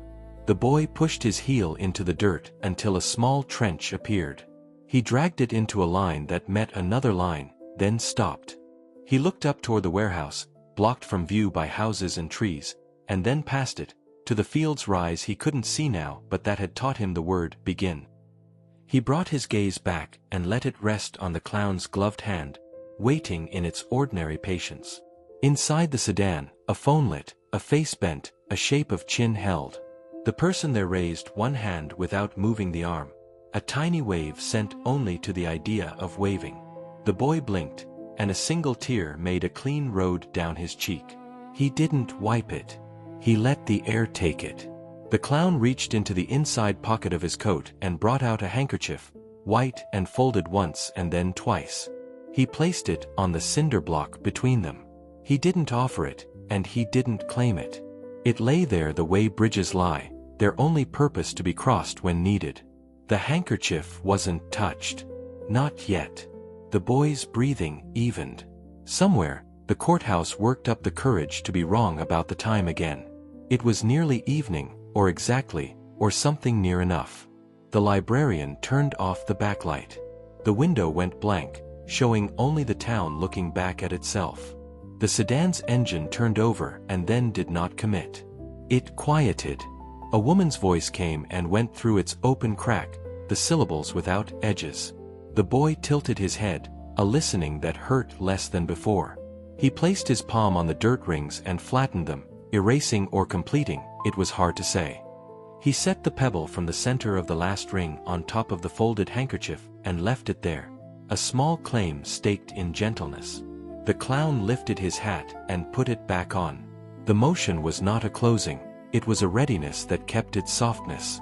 The boy pushed his heel into the dirt until a small trench appeared. He dragged it into a line that met another line, then stopped. He looked up toward the warehouse, blocked from view by houses and trees, and then past it, to the field's rise he couldn't see now but that had taught him the word begin. He brought his gaze back and let it rest on the clown's gloved hand, waiting in its ordinary patience. Inside the sedan, a phone lit, a face bent, a shape of chin held. The person there raised one hand without moving the arm, a tiny wave sent only to the idea of waving. The boy blinked, and a single tear made a clean road down his cheek. He didn't wipe it. He let the air take it. The clown reached into the inside pocket of his coat and brought out a handkerchief, white and folded once and then twice. He placed it on the cinder block between them. He didn't offer it, and he didn't claim it. It lay there the way bridges lie, their only purpose to be crossed when needed. The handkerchief wasn't touched. Not yet. The boy's breathing evened. Somewhere, the courthouse worked up the courage to be wrong about the time again. It was nearly evening, or exactly, or something near enough. The librarian turned off the backlight. The window went blank, showing only the town looking back at itself. The sedan's engine turned over and then did not commit. It quieted. A woman's voice came and went through its open crack, the syllables without edges. The boy tilted his head, a listening that hurt less than before. He placed his palm on the dirt rings and flattened them, erasing or completing, it was hard to say. He set the pebble from the center of the last ring on top of the folded handkerchief and left it there, a small claim staked in gentleness. The clown lifted his hat and put it back on. The motion was not a closing, it was a readiness that kept its softness.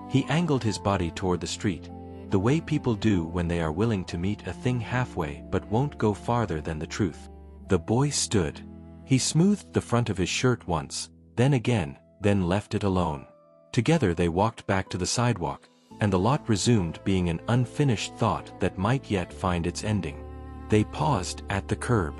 He angled his body toward the street, the way people do when they are willing to meet a thing halfway but won't go farther than the truth. The boy stood. He smoothed the front of his shirt once, then again, then left it alone. Together they walked back to the sidewalk, and the lot resumed being an unfinished thought that might yet find its ending. They paused at the curb.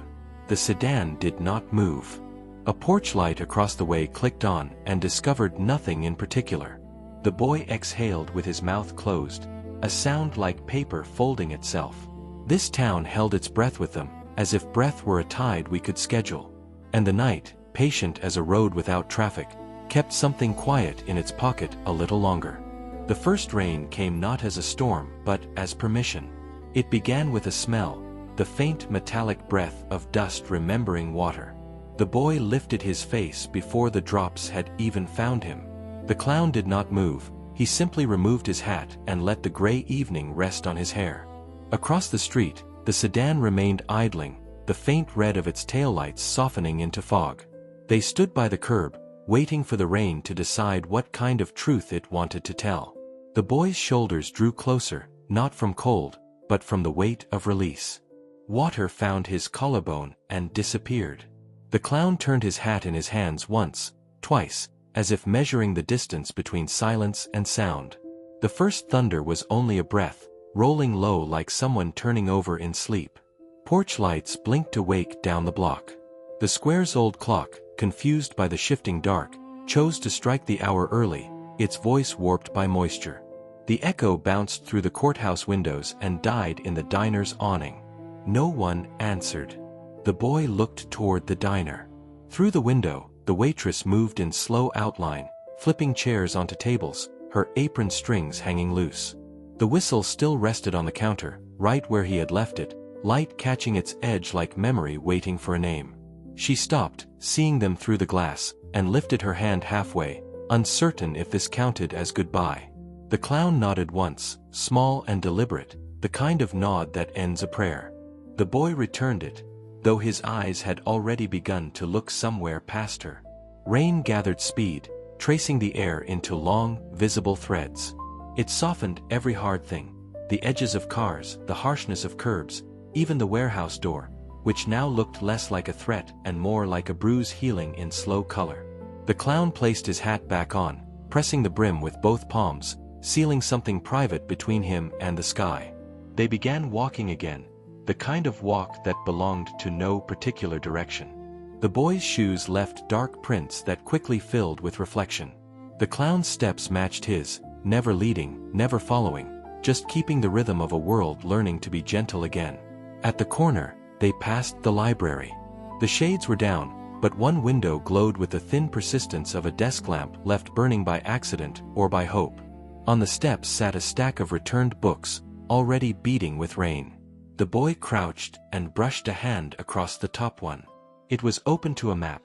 The sedan did not move. A porch light across the way clicked on and discovered nothing in particular. The boy exhaled with his mouth closed, a sound like paper folding itself. This town held its breath with them, as if breath were a tide we could schedule. And the night, patient as a road without traffic, kept something quiet in its pocket a little longer. The first rain came not as a storm but as permission. It began with a smell, the faint metallic breath of dust remembering water. The boy lifted his face before the drops had even found him. The clown did not move, he simply removed his hat and let the gray evening rest on his hair. Across the street, the sedan remained idling, the faint red of its taillights softening into fog. They stood by the curb, waiting for the rain to decide what kind of truth it wanted to tell. The boy's shoulders drew closer, not from cold, but from the weight of release. Water found his collarbone and disappeared. The clown turned his hat in his hands once, twice, as if measuring the distance between silence and sound. The first thunder was only a breath, rolling low like someone turning over in sleep. Porch lights blinked awake down the block. The square's old clock, confused by the shifting dark, chose to strike the hour early, its voice warped by moisture. The echo bounced through the courthouse windows and died in the diner's awning. No one answered. The boy looked toward the diner. Through the window, the waitress moved in slow outline, flipping chairs onto tables, her apron strings hanging loose. The whistle still rested on the counter, right where he had left it, light catching its edge like memory waiting for a name. She stopped, seeing them through the glass, and lifted her hand halfway, uncertain if this counted as goodbye. The clown nodded once, small and deliberate, the kind of nod that ends a prayer. The boy returned it, though his eyes had already begun to look somewhere past her. Rain gathered speed, tracing the air into long, visible threads. It softened every hard thing. The edges of cars, the harshness of curbs, even the warehouse door, which now looked less like a threat and more like a bruise healing in slow color. The clown placed his hat back on, pressing the brim with both palms, sealing something private between him and the sky. They began walking again, the kind of walk that belonged to no particular direction. The boy's shoes left dark prints that quickly filled with reflection. The clown's steps matched his, never leading, never following, just keeping the rhythm of a world learning to be gentle again. At the corner, they passed the library. The shades were down, but one window glowed with the thin persistence of a desk lamp left burning by accident or by hope. On the steps sat a stack of returned books, already beading with rain. The boy crouched and brushed a hand across the top one. It was open to a map,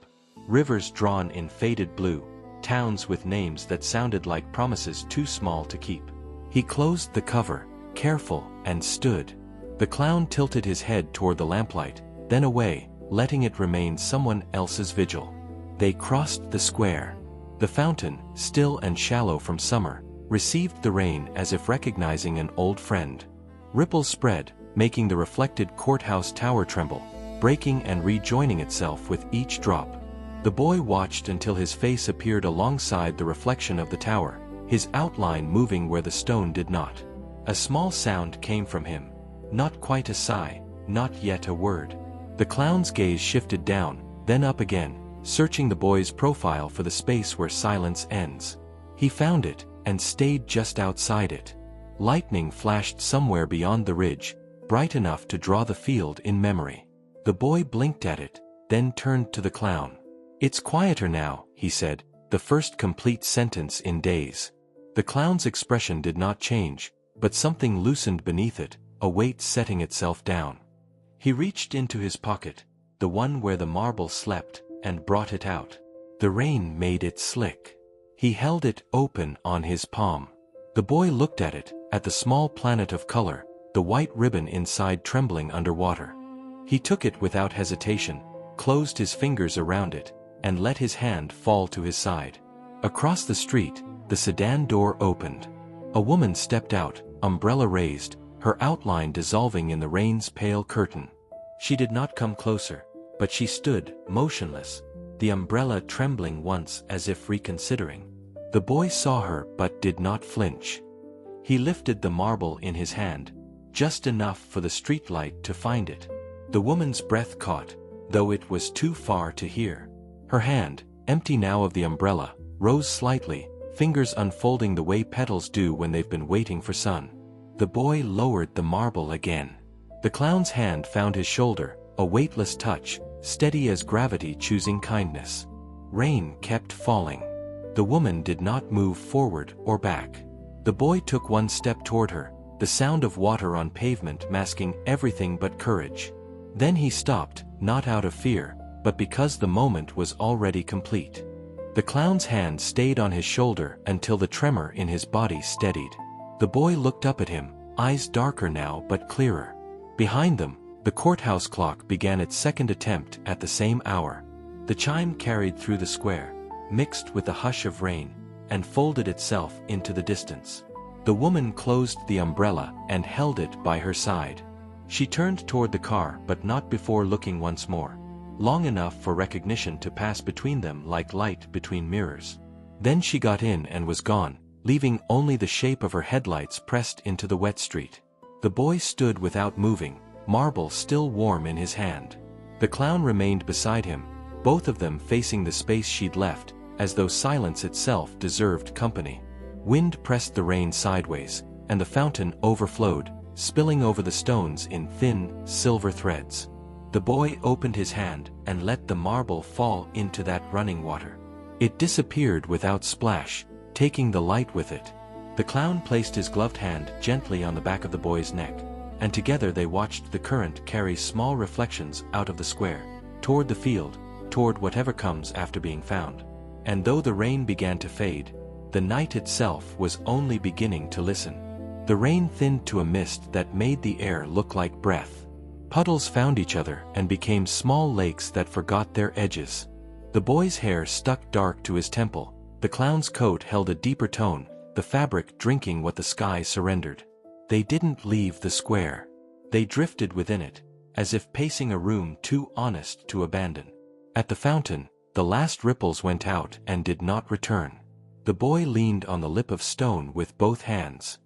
rivers drawn in faded blue, towns with names that sounded like promises too small to keep. He closed the cover, careful, and stood. The clown tilted his head toward the lamplight, then away, letting it remain someone else's vigil. They crossed the square. The fountain, still and shallow from summer, received the rain as if recognizing an old friend. Ripples spread, making the reflected courthouse tower tremble, breaking and rejoining itself with each drop. The boy watched until his face appeared alongside the reflection of the tower, his outline moving where the stone did not. A small sound came from him. Not quite a sigh, not yet a word. The clown's gaze shifted down, then up again, searching the boy's profile for the space where silence ends. He found it, and stayed just outside it. Lightning flashed somewhere beyond the ridge, bright enough to draw the field in memory. The boy blinked at it, then turned to the clown. "It's quieter now," he said, the first complete sentence in days. The clown's expression did not change, but something loosened beneath it, a weight setting itself down. He reached into his pocket, the one where the marble slept, and brought it out. The rain made it slick. He held it open on his palm. The boy looked at it, at the small planet of color, the white ribbon inside trembling underwater. He took it without hesitation, closed his fingers around it, and let his hand fall to his side. Across the street, the sedan door opened. A woman stepped out, umbrella raised, her outline dissolving in the rain's pale curtain. She did not come closer, but she stood, motionless, the umbrella trembling once as if reconsidering. The boy saw her but did not flinch. He lifted the marble in his hand, just enough for the streetlight to find it. The woman's breath caught, though it was too far to hear. Her hand, empty now of the umbrella, rose slightly, fingers unfolding the way petals do when they've been waiting for sun. The boy lowered the marble again. The clown's hand found his shoulder, a weightless touch, steady as gravity choosing kindness. Rain kept falling. The woman did not move forward or back. The boy took one step toward her, the sound of water on pavement masking everything but courage. Then he stopped, not out of fear, but because the moment was already complete. The clown's hand stayed on his shoulder until the tremor in his body steadied. The boy looked up at him, eyes darker now but clearer. Behind them, the courthouse clock began its second attempt at the same hour. The chime carried through the square, mixed with the hush of rain, and folded itself into the distance. The woman closed the umbrella and held it by her side. She turned toward the car but not before looking once more, long enough for recognition to pass between them like light between mirrors. Then she got in and was gone, leaving only the shape of her headlights pressed into the wet street. The boy stood without moving, marble still warm in his hand. The clown remained beside him, both of them facing the space she'd left, as though silence itself deserved company. Wind pressed the rain sideways, and the fountain overflowed, spilling over the stones in thin, silver threads. The boy opened his hand and let the marble fall into that running water. It disappeared without splash, taking the light with it. The clown placed his gloved hand gently on the back of the boy's neck, and together they watched the current carry small reflections out of the square, toward the field, toward whatever comes after being found. And though the rain began to fade, the night itself was only beginning to listen. The rain thinned to a mist that made the air look like breath. Puddles found each other and became small lakes that forgot their edges. The boy's hair stuck dark to his temple, The clown's coat held a deeper tone, the fabric drinking what the sky surrendered. They didn't leave the square. They drifted within it, as if pacing a room too honest to abandon. At the fountain, the last ripples went out and did not return. The boy leaned on the lip of stone with both hands.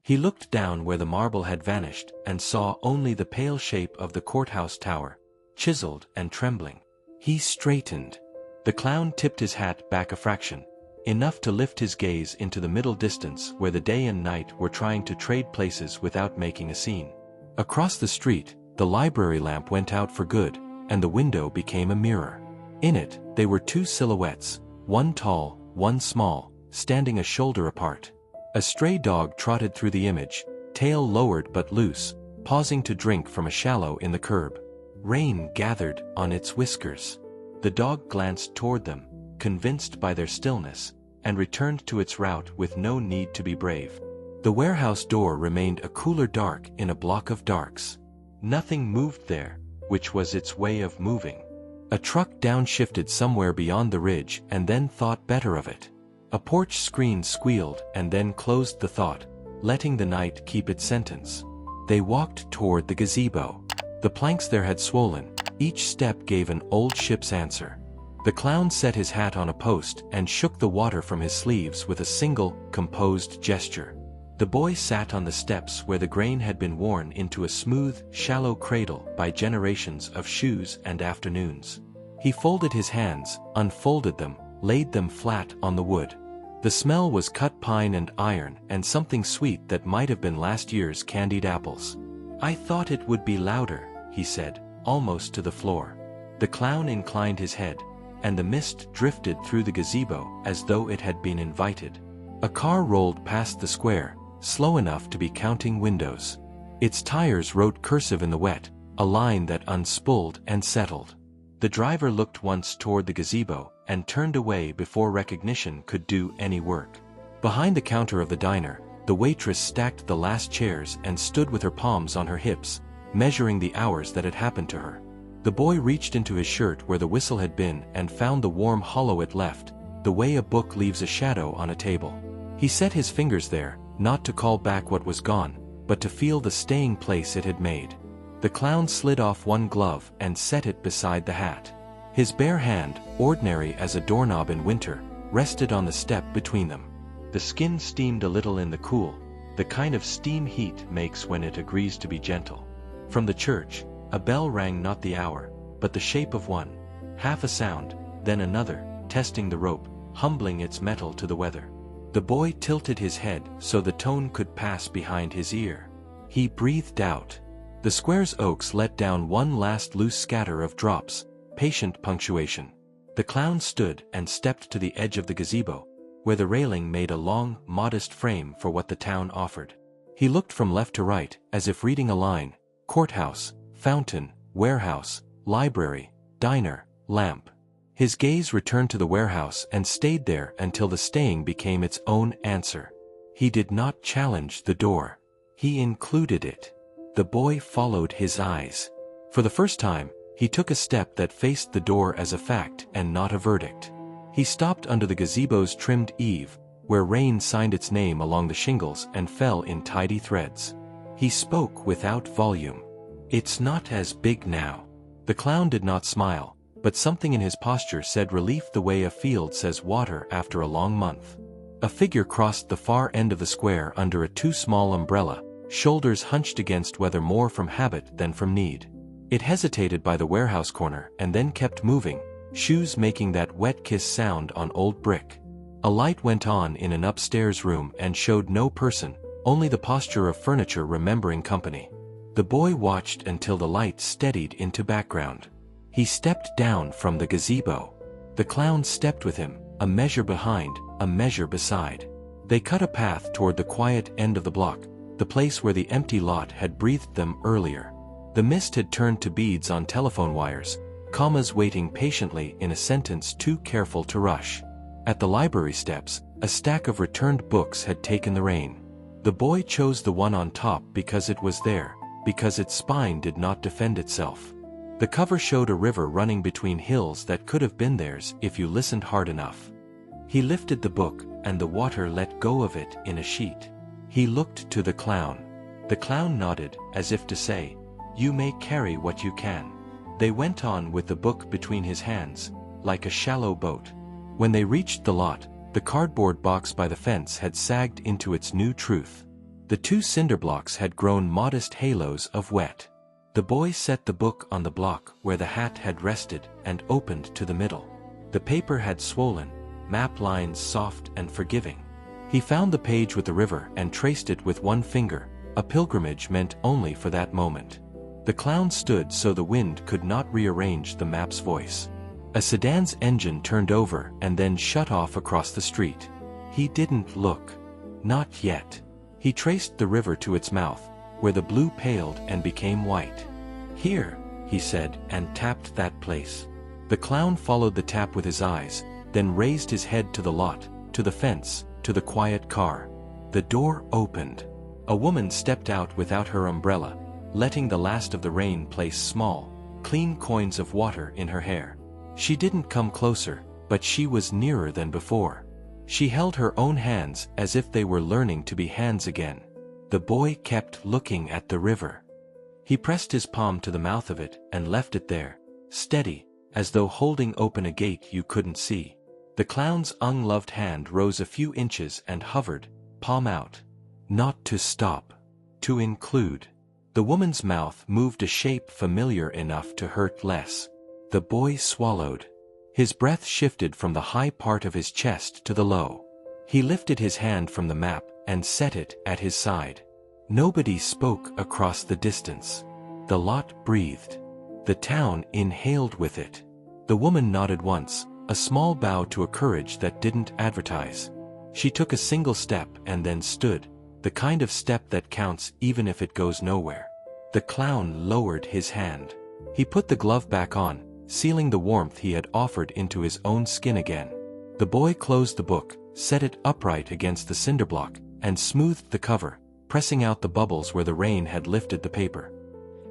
He looked down where the marble had vanished and saw only the pale shape of the courthouse tower, chiseled and trembling. He straightened. The clown tipped his hat back a fraction, enough to lift his gaze into the middle distance where the day and night were trying to trade places without making a scene. Across the street, the library lamp went out for good, and the window became a mirror. In it, they were two silhouettes, one tall, one small, standing a shoulder apart. A stray dog trotted through the image, tail lowered but loose, pausing to drink from a shallow in the curb. Rain gathered on its whiskers. The dog glanced toward them, convinced by their stillness, and returned to its route with no need to be brave. The warehouse door remained a cooler dark in a block of darks. Nothing moved there, which was its way of moving. A truck downshifted somewhere beyond the ridge and then thought better of it. A porch screen squealed and then closed the thought, letting the night keep its sentence. They walked toward the gazebo. The planks there had swollen. Each step gave an old ship's answer. The clown set his hat on a post and shook the water from his sleeves with a single, composed gesture. The boy sat on the steps where the grain had been worn into a smooth, shallow cradle by generations of shoes and afternoons. He folded his hands, unfolded them, laid them flat on the wood. The smell was cut pine and iron and something sweet that might have been last year's candied apples. "I thought it would be louder," he said, almost to the floor. The clown inclined his head, and the mist drifted through the gazebo as though it had been invited. A car rolled past the square, slow enough to be counting windows. Its tires wrote cursive in the wet, a line that unspooled and settled. The driver looked once toward the gazebo and turned away before recognition could do any work. Behind the counter of the diner, the waitress stacked the last chairs and stood with her palms on her hips, measuring the hours that had happened to her. The boy reached into his shirt where the whistle had been and found the warm hollow it left, the way a book leaves a shadow on a table. He set his fingers there, not to call back what was gone, but to feel the staying place it had made. The clown slid off one glove and set it beside the hat. His bare hand, ordinary as a doorknob in winter, rested on the step between them. The skin steamed a little in the cool, the kind of steam heat makes when it agrees to be gentle. From the church, a bell rang, not the hour, but the shape of one. Half a sound, then another, testing the rope, humbling its metal to the weather. The boy tilted his head so the tone could pass behind his ear. He breathed out. The square's oaks let down one last loose scatter of drops, patient punctuation. The clown stood and stepped to the edge of the gazebo, where the railing made a long, modest frame for what the town offered. He looked from left to right, as if reading a line: courthouse, fountain, warehouse, library, diner, lamp. His gaze returned to the warehouse and stayed there until the staying became its own answer. He did not challenge the door. He included it. The boy followed his eyes. For the first time, he took a step that faced the door as a fact and not a verdict. He stopped under the gazebo's trimmed eave, where rain signed its name along the shingles and fell in tidy threads. He spoke without volume. "It's not as big now." The clown did not smile, but something in his posture said relief, the way a field says water after a long month. A figure crossed the far end of the square under a too small umbrella, shoulders hunched against weather more from habit than from need. It hesitated by the warehouse corner and then kept moving, shoes making that wet kiss sound on old brick. A light went on in an upstairs room and showed no person, only the posture of furniture remembering company. The boy watched until the light steadied into background. He stepped down from the gazebo. The clown stepped with him, a measure behind, a measure beside. They cut a path toward the quiet end of the block, the place where the empty lot had breathed them earlier. The mist had turned to beads on telephone wires, commas waiting patiently in a sentence too careful to rush. At the library steps, a stack of returned books had taken the rein. The boy chose the one on top because it was there, because its spine did not defend itself. The cover showed a river running between hills that could have been theirs if you listened hard enough. He lifted the book, and the water let go of it in a sheet. He looked to the clown. The clown nodded, as if to say, "You may carry what you can." They went on with the book between his hands, like a shallow boat. When they reached the lot, the cardboard box by the fence had sagged into its new truth. The 2 cinder blocks had grown modest halos of wet. The boy set the book on the block where the hat had rested and opened to the middle. The paper had swollen, map lines soft and forgiving. He found the page with the river and traced it with one finger, a pilgrimage meant only for that moment. The clown stood so the wind could not rearrange the map's voice. A sedan's engine turned over and then shut off across the street. He didn't look. Not yet. He traced the river to its mouth, where the blue paled and became white. "Here," he said, and tapped that place. The clown followed the tap with his eyes, then raised his head to the lot, to the fence, to the quiet car. The door opened. A woman stepped out without her umbrella, letting the last of the rain place small, clean coins of water in her hair. She didn't come closer, but she was nearer than before. She held her own hands as if they were learning to be hands again. The boy kept looking at the river. He pressed his palm to the mouth of it and left it there, steady, as though holding open a gate you couldn't see. The clown's ungloved hand rose a few inches and hovered, palm out. Not to stop. To include. The woman's mouth moved a shape familiar enough to hurt less. The boy swallowed. His breath shifted from the high part of his chest to the low. He lifted his hand from the map and set it at his side. Nobody spoke across the distance. The lot breathed. The town inhaled with it. The woman nodded once, a small bow to a courage that didn't advertise. She took a single step and then stood, the kind of step that counts even if it goes nowhere. The clown lowered his hand. He put the glove back on, sealing the warmth he had offered into his own skin again. The boy closed the book, set it upright against the cinder block, and smoothed the cover, pressing out the bubbles where the rain had lifted the paper.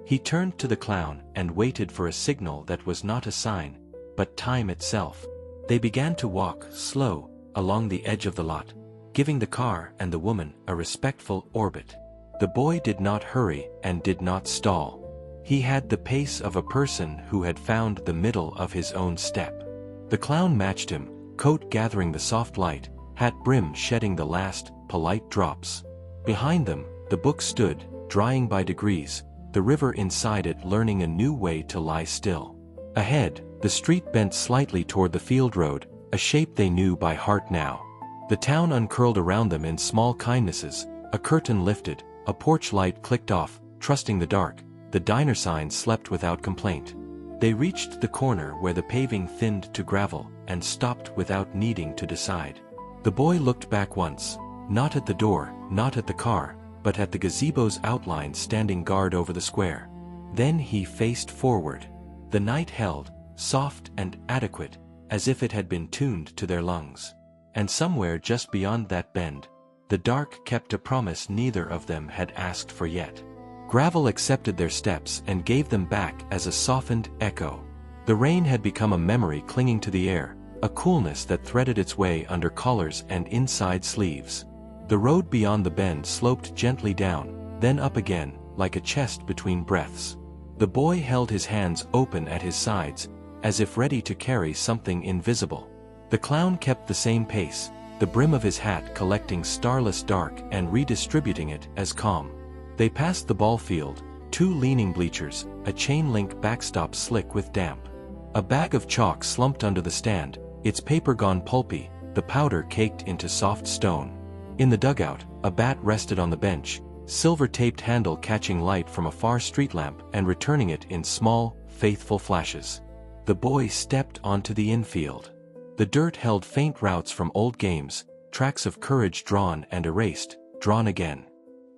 He turned to the clown and waited for a signal that was not a sign, but time itself. They began to walk, slow, along the edge of the lot, giving the car and the woman a respectful orbit. The boy did not hurry and did not stall. He had the pace of a person who had found the middle of his own step. The clown matched him, coat gathering the soft light, hat brim shedding the last, polite drops. Behind them, the book stood, drying by degrees, the river inside it learning a new way to lie still. Ahead, the street bent slightly toward the field road, a shape they knew by heart now. The town uncurled around them in small kindnesses, a curtain lifted, a porch light clicked off, trusting the dark. The diner sign slept without complaint. They reached the corner where the paving thinned to gravel, and stopped without needing to decide. The boy looked back once, not at the door, not at the car, but at the gazebo's outline standing guard over the square. Then he faced forward. The night held, soft and adequate, as if it had been tuned to their lungs. And somewhere just beyond that bend, the dark kept a promise neither of them had asked for yet. Gravel accepted their steps and gave them back as a softened echo. The rain had become a memory clinging to the air, a coolness that threaded its way under collars and inside sleeves. The road beyond the bend sloped gently down, then up again, like a chest between breaths. The boy held his hands open at his sides, as if ready to carry something invisible. The clown kept the same pace, the brim of his hat collecting starless dark and redistributing it as calm. They passed the ball field, 2 leaning bleachers, a chain-link backstop slick with damp. A bag of chalk slumped under the stand, its paper gone pulpy, the powder caked into soft stone. In the dugout, a bat rested on the bench, silver-taped handle catching light from a far street lamp and returning it in small, faithful flashes. The boy stepped onto the infield. The dirt held faint routes from old games, tracks of courage drawn and erased, drawn again.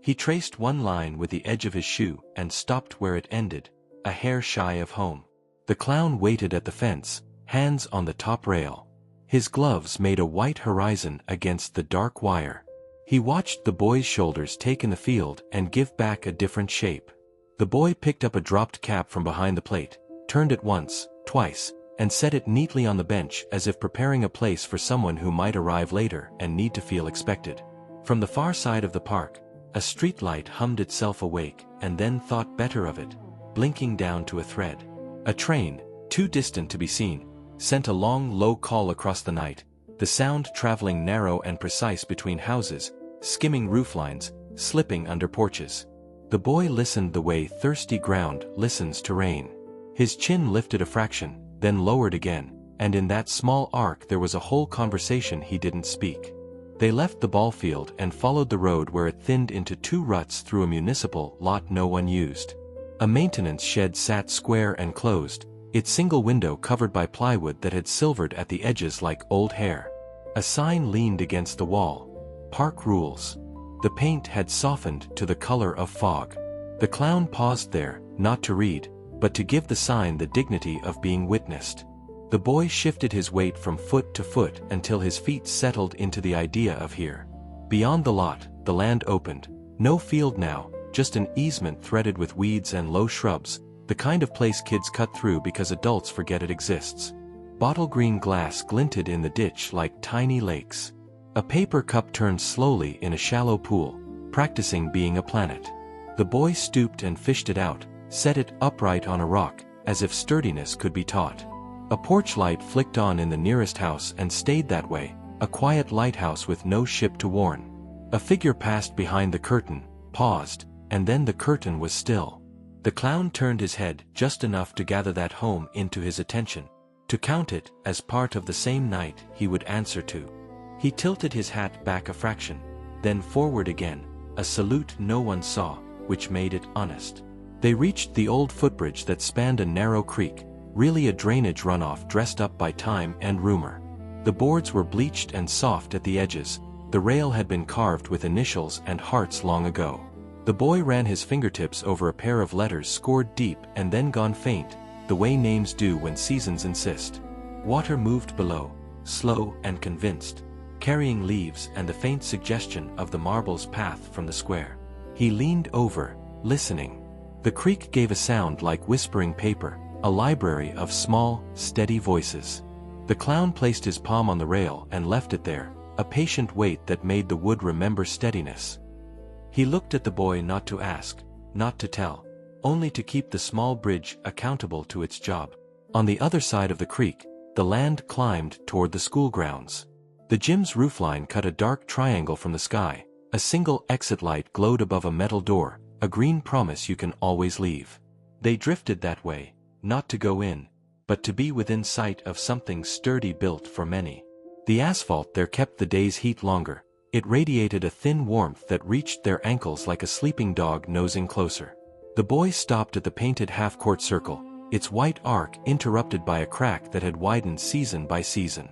He traced one line with the edge of his shoe and stopped where it ended, a hair shy of home. The clown waited at the fence, hands on the top rail. His gloves made a white horizon against the dark wire. He watched the boy's shoulders take in the field and give back a different shape. The boy picked up a dropped cap from behind the plate, turned it once, twice, and set it neatly on the bench as if preparing a place for someone who might arrive later and need to feel expected. From the far side of the park, a street light hummed itself awake and then thought better of it, blinking down to a thread. A train, too distant to be seen, sent a long, low call across the night, the sound traveling narrow and precise between houses, skimming rooflines, slipping under porches. The boy listened the way thirsty ground listens to rain. His chin lifted a fraction, then lowered again, and in that small arc there was a whole conversation he didn't speak. They left the ball field and followed the road where it thinned into two ruts through a municipal lot no one used. A maintenance shed sat square and closed, its single window covered by plywood that had silvered at the edges like old hair. A sign leaned against the wall. Park rules. The paint had softened to the color of fog. The clown paused there, not to read, but to give the sign the dignity of being witnessed. The boy shifted his weight from foot to foot until his feet settled into the idea of here. Beyond the lot, the land opened. No field now, just an easement threaded with weeds and low shrubs, the kind of place kids cut through because adults forget it exists. Bottle green glass glinted in the ditch like tiny lakes. A paper cup turned slowly in a shallow pool, practicing being a planet. The boy stooped and fished it out, set it upright on a rock, as if sturdiness could be taught. A porch light flicked on in the nearest house and stayed that way, a quiet lighthouse with no ship to warn. A figure passed behind the curtain, paused, and then the curtain was still. The clown turned his head just enough to gather that home into his attention, to count it as part of the same night he would answer to. He tilted his hat back a fraction, then forward again, a salute no one saw, which made it honest. They reached the old footbridge that spanned a narrow creek, really a drainage runoff dressed up by time and rumor. The boards were bleached and soft at the edges, the rail had been carved with initials and hearts long ago. The boy ran his fingertips over a pair of letters scored deep and then gone faint, the way names do when seasons insist. Water moved below, slow and convinced, carrying leaves and the faint suggestion of the marble's path from the square. He leaned over, listening. The creek gave a sound like whispering paper, a library of small, steady voices. The clown placed his palm on the rail and left it there, a patient weight that made the wood remember steadiness. He looked at the boy not to ask, not to tell, only to keep the small bridge accountable to its job. On the other side of the creek, the land climbed toward the school grounds. The gym's roofline cut a dark triangle from the sky, a single exit light glowed above a metal door, a green promise you can always leave. They drifted that way, not to go in, but to be within sight of something sturdy built for many. The asphalt there kept the day's heat longer. It radiated a thin warmth that reached their ankles like a sleeping dog nosing closer. The boy stopped at the painted half-court circle, its white arc interrupted by a crack that had widened season by season.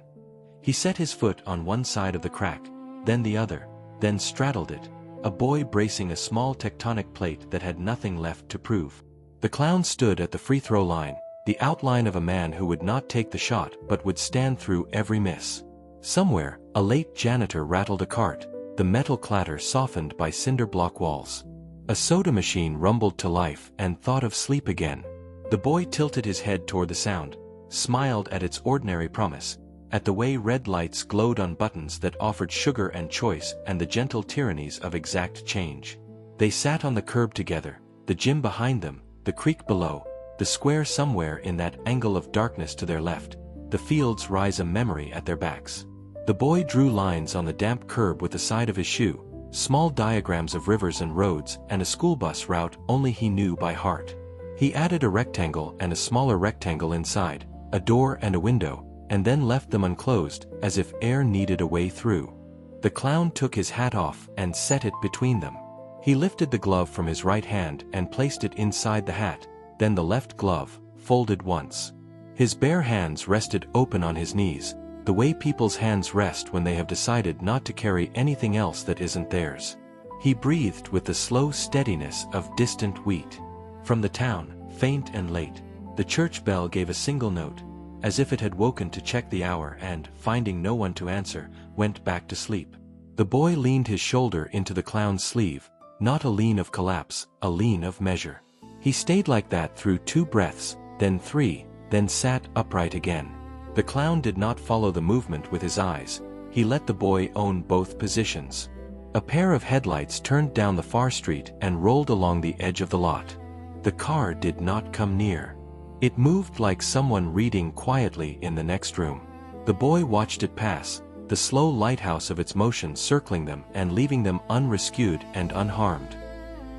He set his foot on one side of the crack, then the other, then straddled it, a boy bracing a small tectonic plate that had nothing left to prove. The clown stood at the free-throw line, the outline of a man who would not take the shot but would stand through every miss. Somewhere, a late janitor rattled a cart, the metal clatter softened by cinder block walls. A soda machine rumbled to life and thought of sleep again. The boy tilted his head toward the sound, smiled at its ordinary promise, at the way red lights glowed on buttons that offered sugar and choice and the gentle tyrannies of exact change. They sat on the curb together, the gym behind them, the creek below, the square somewhere in that angle of darkness to their left, the fields rise a memory at their backs. The boy drew lines on the damp curb with the side of his shoe, small diagrams of rivers and roads and a school bus route only he knew by heart. He added a rectangle and a smaller rectangle inside, a door and a window, and then left them unclosed, as if air needed a way through. The clown took his hat off and set it between them. He lifted the glove from his right hand and placed it inside the hat, then the left glove, folded once. His bare hands rested open on his knees, the way people's hands rest when they have decided not to carry anything else that isn't theirs. He breathed with the slow steadiness of distant wheat. From the town, faint and late, the church bell gave a single note, as if it had woken to check the hour and, finding no one to answer, went back to sleep. The boy leaned his shoulder into the clown's sleeve, not a lean of collapse, a lean of measure. He stayed like that through 2 breaths, then 3, then sat upright again. The clown did not follow the movement with his eyes. He let the boy own both positions. A pair of headlights turned down the far street and rolled along the edge of the lot. The car did not come near. It moved like someone reading quietly in the next room. The boy watched it pass, the slow lighthouse of its motion circling them and leaving them unrescued and unharmed.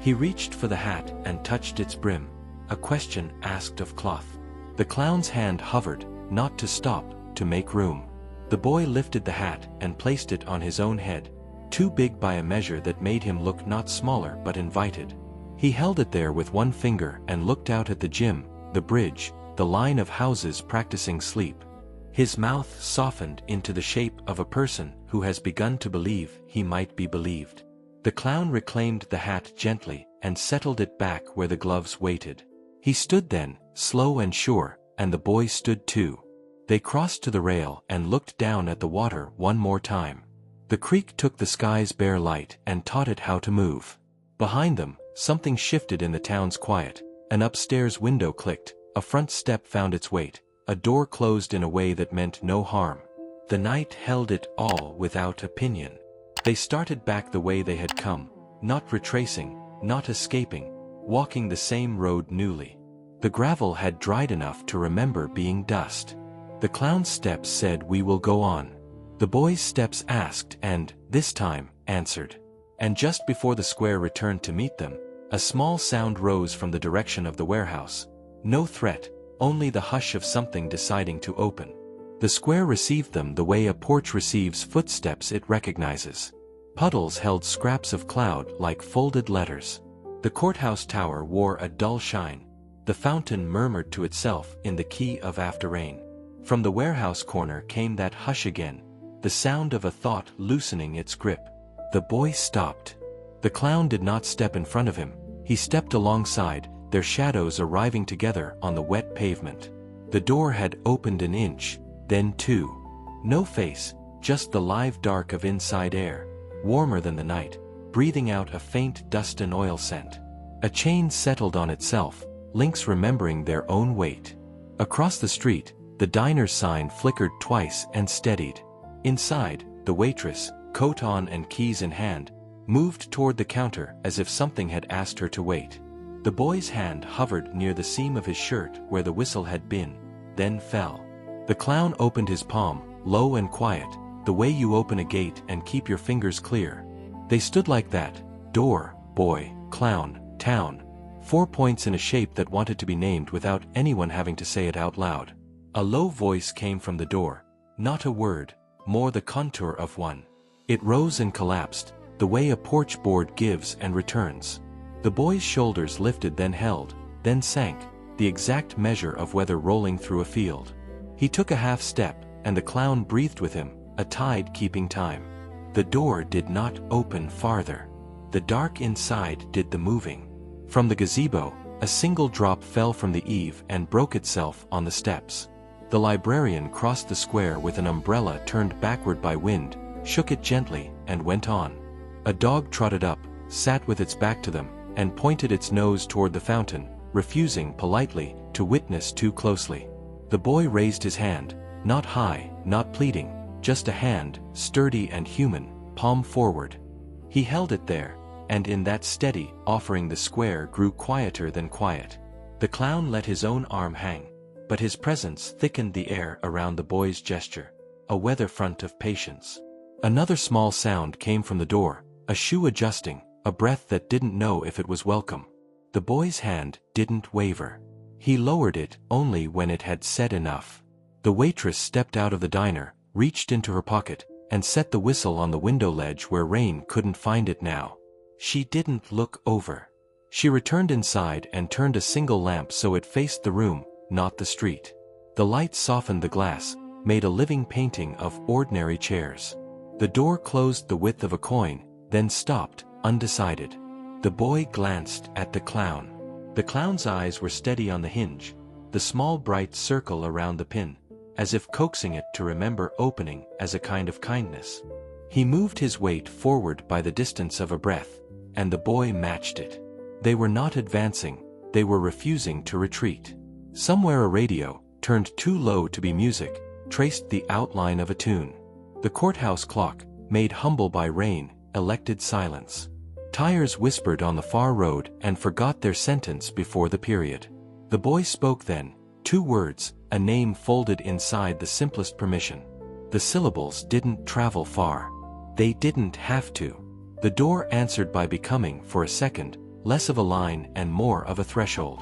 He reached for the hat and touched its brim, a question asked of cloth. The clown's hand hovered, not to stop, to make room. The boy lifted the hat and placed it on his own head, too big by a measure that made him look not smaller but invited. He held it there with one finger and looked out at the gym, the bridge, the line of houses practicing sleep. His mouth softened into the shape of a person who has begun to believe he might be believed. The clown reclaimed the hat gently and settled it back where the gloves waited. He stood then, slow and sure, and the boy stood too. They crossed to the rail and looked down at the water one more time. The creek took the sky's bare light and taught it how to move. Behind them, something shifted in the town's quiet. An upstairs window clicked, a front step found its weight, a door closed in a way that meant no harm. The night held it all without opinion. They started back the way they had come, not retracing, not escaping, walking the same road newly. The gravel had dried enough to remember being dust. The clown's steps said, "We will go on." The boy's steps asked and, this time, answered. And just before the square returned to meet them, a small sound rose from the direction of the warehouse. No threat, only the hush of something deciding to open. The square received them the way a porch receives footsteps it recognizes. Puddles held scraps of cloud like folded letters. The courthouse tower wore a dull shine. The fountain murmured to itself in the key of after rain. From the warehouse corner came that hush again, the sound of a thought loosening its grip. The boy stopped. The clown did not step in front of him. He stepped alongside, their shadows arriving together on the wet pavement. The door had opened an inch, then two. No face, just the live dark of inside air, warmer than the night, breathing out a faint dust and oil scent. A chain settled on itself, links remembering their own weight. Across the street, the diner's sign flickered twice and steadied. Inside, the waitress, coat on and keys in hand, moved toward the counter as if something had asked her to wait. The boy's hand hovered near the seam of his shirt where the whistle had been, then fell. The clown opened his palm, low and quiet, the way you open a gate and keep your fingers clear. They stood like that: door, boy, clown, town. 4 points in a shape that wanted to be named without anyone having to say it out loud. A low voice came from the door. Not a word, more the contour of one. It rose and collapsed, the way a porch board gives and returns. The boy's shoulders lifted, then held, then sank, the exact measure of weather rolling through a field. He took a half step, and the clown breathed with him, a tide keeping time. The door did not open farther. The dark inside did the moving. From the gazebo, a single drop fell from the eave and broke itself on the steps. The librarian crossed the square with an umbrella turned backward by wind, shook it gently, and went on. A dog trotted up, sat with its back to them, and pointed its nose toward the fountain, refusing politely to witness too closely. The boy raised his hand, not high, not pleading, just a hand, sturdy and human, palm forward. He held it there, and in that steady offering the square grew quieter than quiet. The clown let his own arm hang, but his presence thickened the air around the boy's gesture, a weather front of patience. Another small sound came from the door, a shoe adjusting, a breath that didn't know if it was welcome. The boy's hand didn't waver. He lowered it only when it had said enough. The waitress stepped out of the diner, reached into her pocket, and set the whistle on the window ledge where Rain couldn't find it now. She didn't look over. She returned inside and turned a single lamp so it faced the room, not the street. The light softened the glass, made a living painting of ordinary chairs. The door closed the width of a coin, then stopped, undecided. The boy glanced at the clown. The clown's eyes were steady on the hinge, the small bright circle around the pin, as if coaxing it to remember opening as a kind of kindness. He moved his weight forward by the distance of a breath, and the boy matched it. They were not advancing, they were refusing to retreat. Somewhere a radio, turned too low to be music, traced the outline of a tune. The courthouse clock, made humble by rain, elected silence. Tires whispered on the far road and forgot their sentence before the period. The boy spoke then, 2 words, a name folded inside the simplest permission. The syllables didn't travel far. They didn't have to. The door answered by becoming, for a second, less of a line and more of a threshold.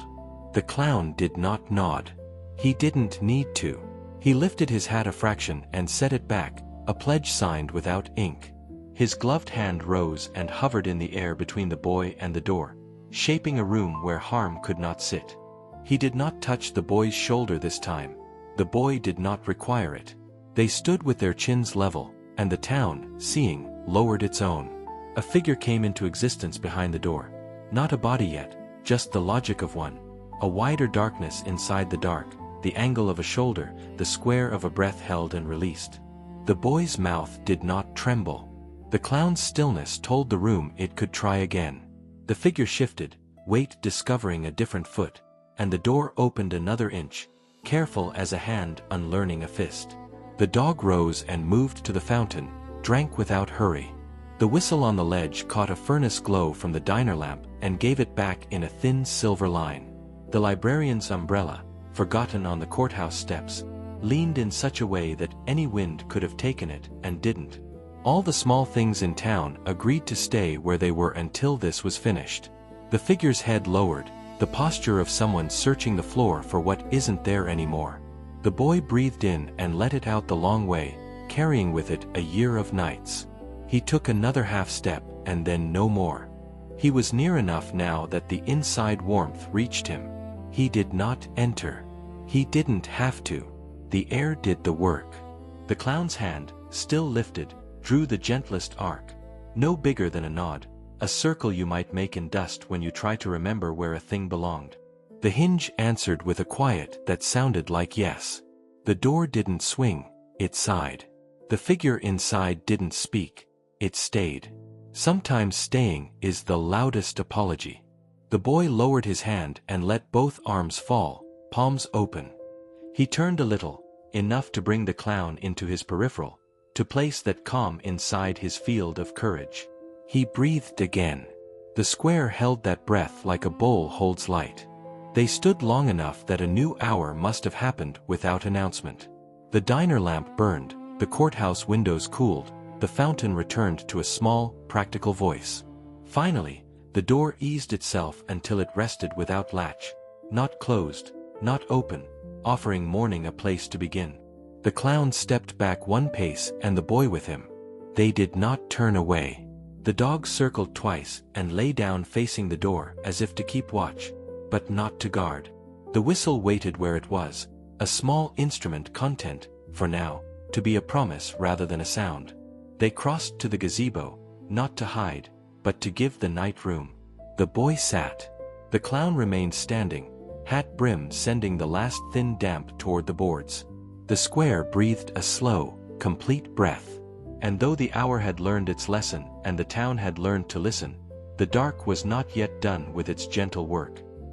The clown did not nod. He didn't need to. He lifted his hat a fraction and set it back, a pledge signed without ink. His gloved hand rose and hovered in the air between the boy and the door, shaping a room where harm could not sit. He did not touch the boy's shoulder this time. The boy did not require it. They stood with their chins level, and the town, seeing, lowered its own. A figure came into existence behind the door. Not a body yet, just the logic of one. A wider darkness inside the dark, the angle of a shoulder, the square of a breath held and released. The boy's mouth did not tremble. The clown's stillness told the room it could try again. The figure shifted, weight discovering a different foot, and the door opened another inch, careful as a hand unlearning a fist. The dog rose and moved to the fountain, drank without hurry. The whistle on the ledge caught a furnace glow from the diner lamp and gave it back in a thin silver line. The librarian's umbrella, forgotten on the courthouse steps, leaned in such a way that any wind could have taken it and didn't. All the small things in town agreed to stay where they were until this was finished. The figure's head lowered, the posture of someone searching the floor for what isn't there anymore. The boy breathed in and let it out the long way, carrying with it a year of nights. He took another half step and then no more. He was near enough now that the inside warmth reached him. He did not enter. He didn't have to. The air did the work. The clown's hand, still lifted, drew the gentlest arc. No bigger than a nod, a circle you might make in dust when you try to remember where a thing belonged. The hinge answered with a quiet that sounded like yes. The door didn't swing, it sighed. The figure inside didn't speak, it stayed. Sometimes staying is the loudest apology. The boy lowered his hand and let both arms fall, palms open. He turned a little, enough to bring the clown into his peripheral, to place that calm inside his field of courage. He breathed again. The square held that breath like a bowl holds light. They stood long enough that a new hour must have happened without announcement. The diner lamp burned, the courthouse windows cooled, the fountain returned to a small, practical voice. Finally, the door eased itself until it rested without latch, not closed, not open, offering morning a place to begin. The clown stepped back one pace and the boy with him. They did not turn away. The dog circled twice and lay down facing the door as if to keep watch, but not to guard. The whistle waited where it was, a small instrument content, for now, to be a promise rather than a sound. They crossed to the gazebo, not to hide, but to give the night room. The boy sat. The clown remained standing, hat brim sending the last thin damp toward the boards. The square breathed a slow, complete breath. And though the hour had learned its lesson and the town had learned to listen, the dark was not yet done with its gentle work.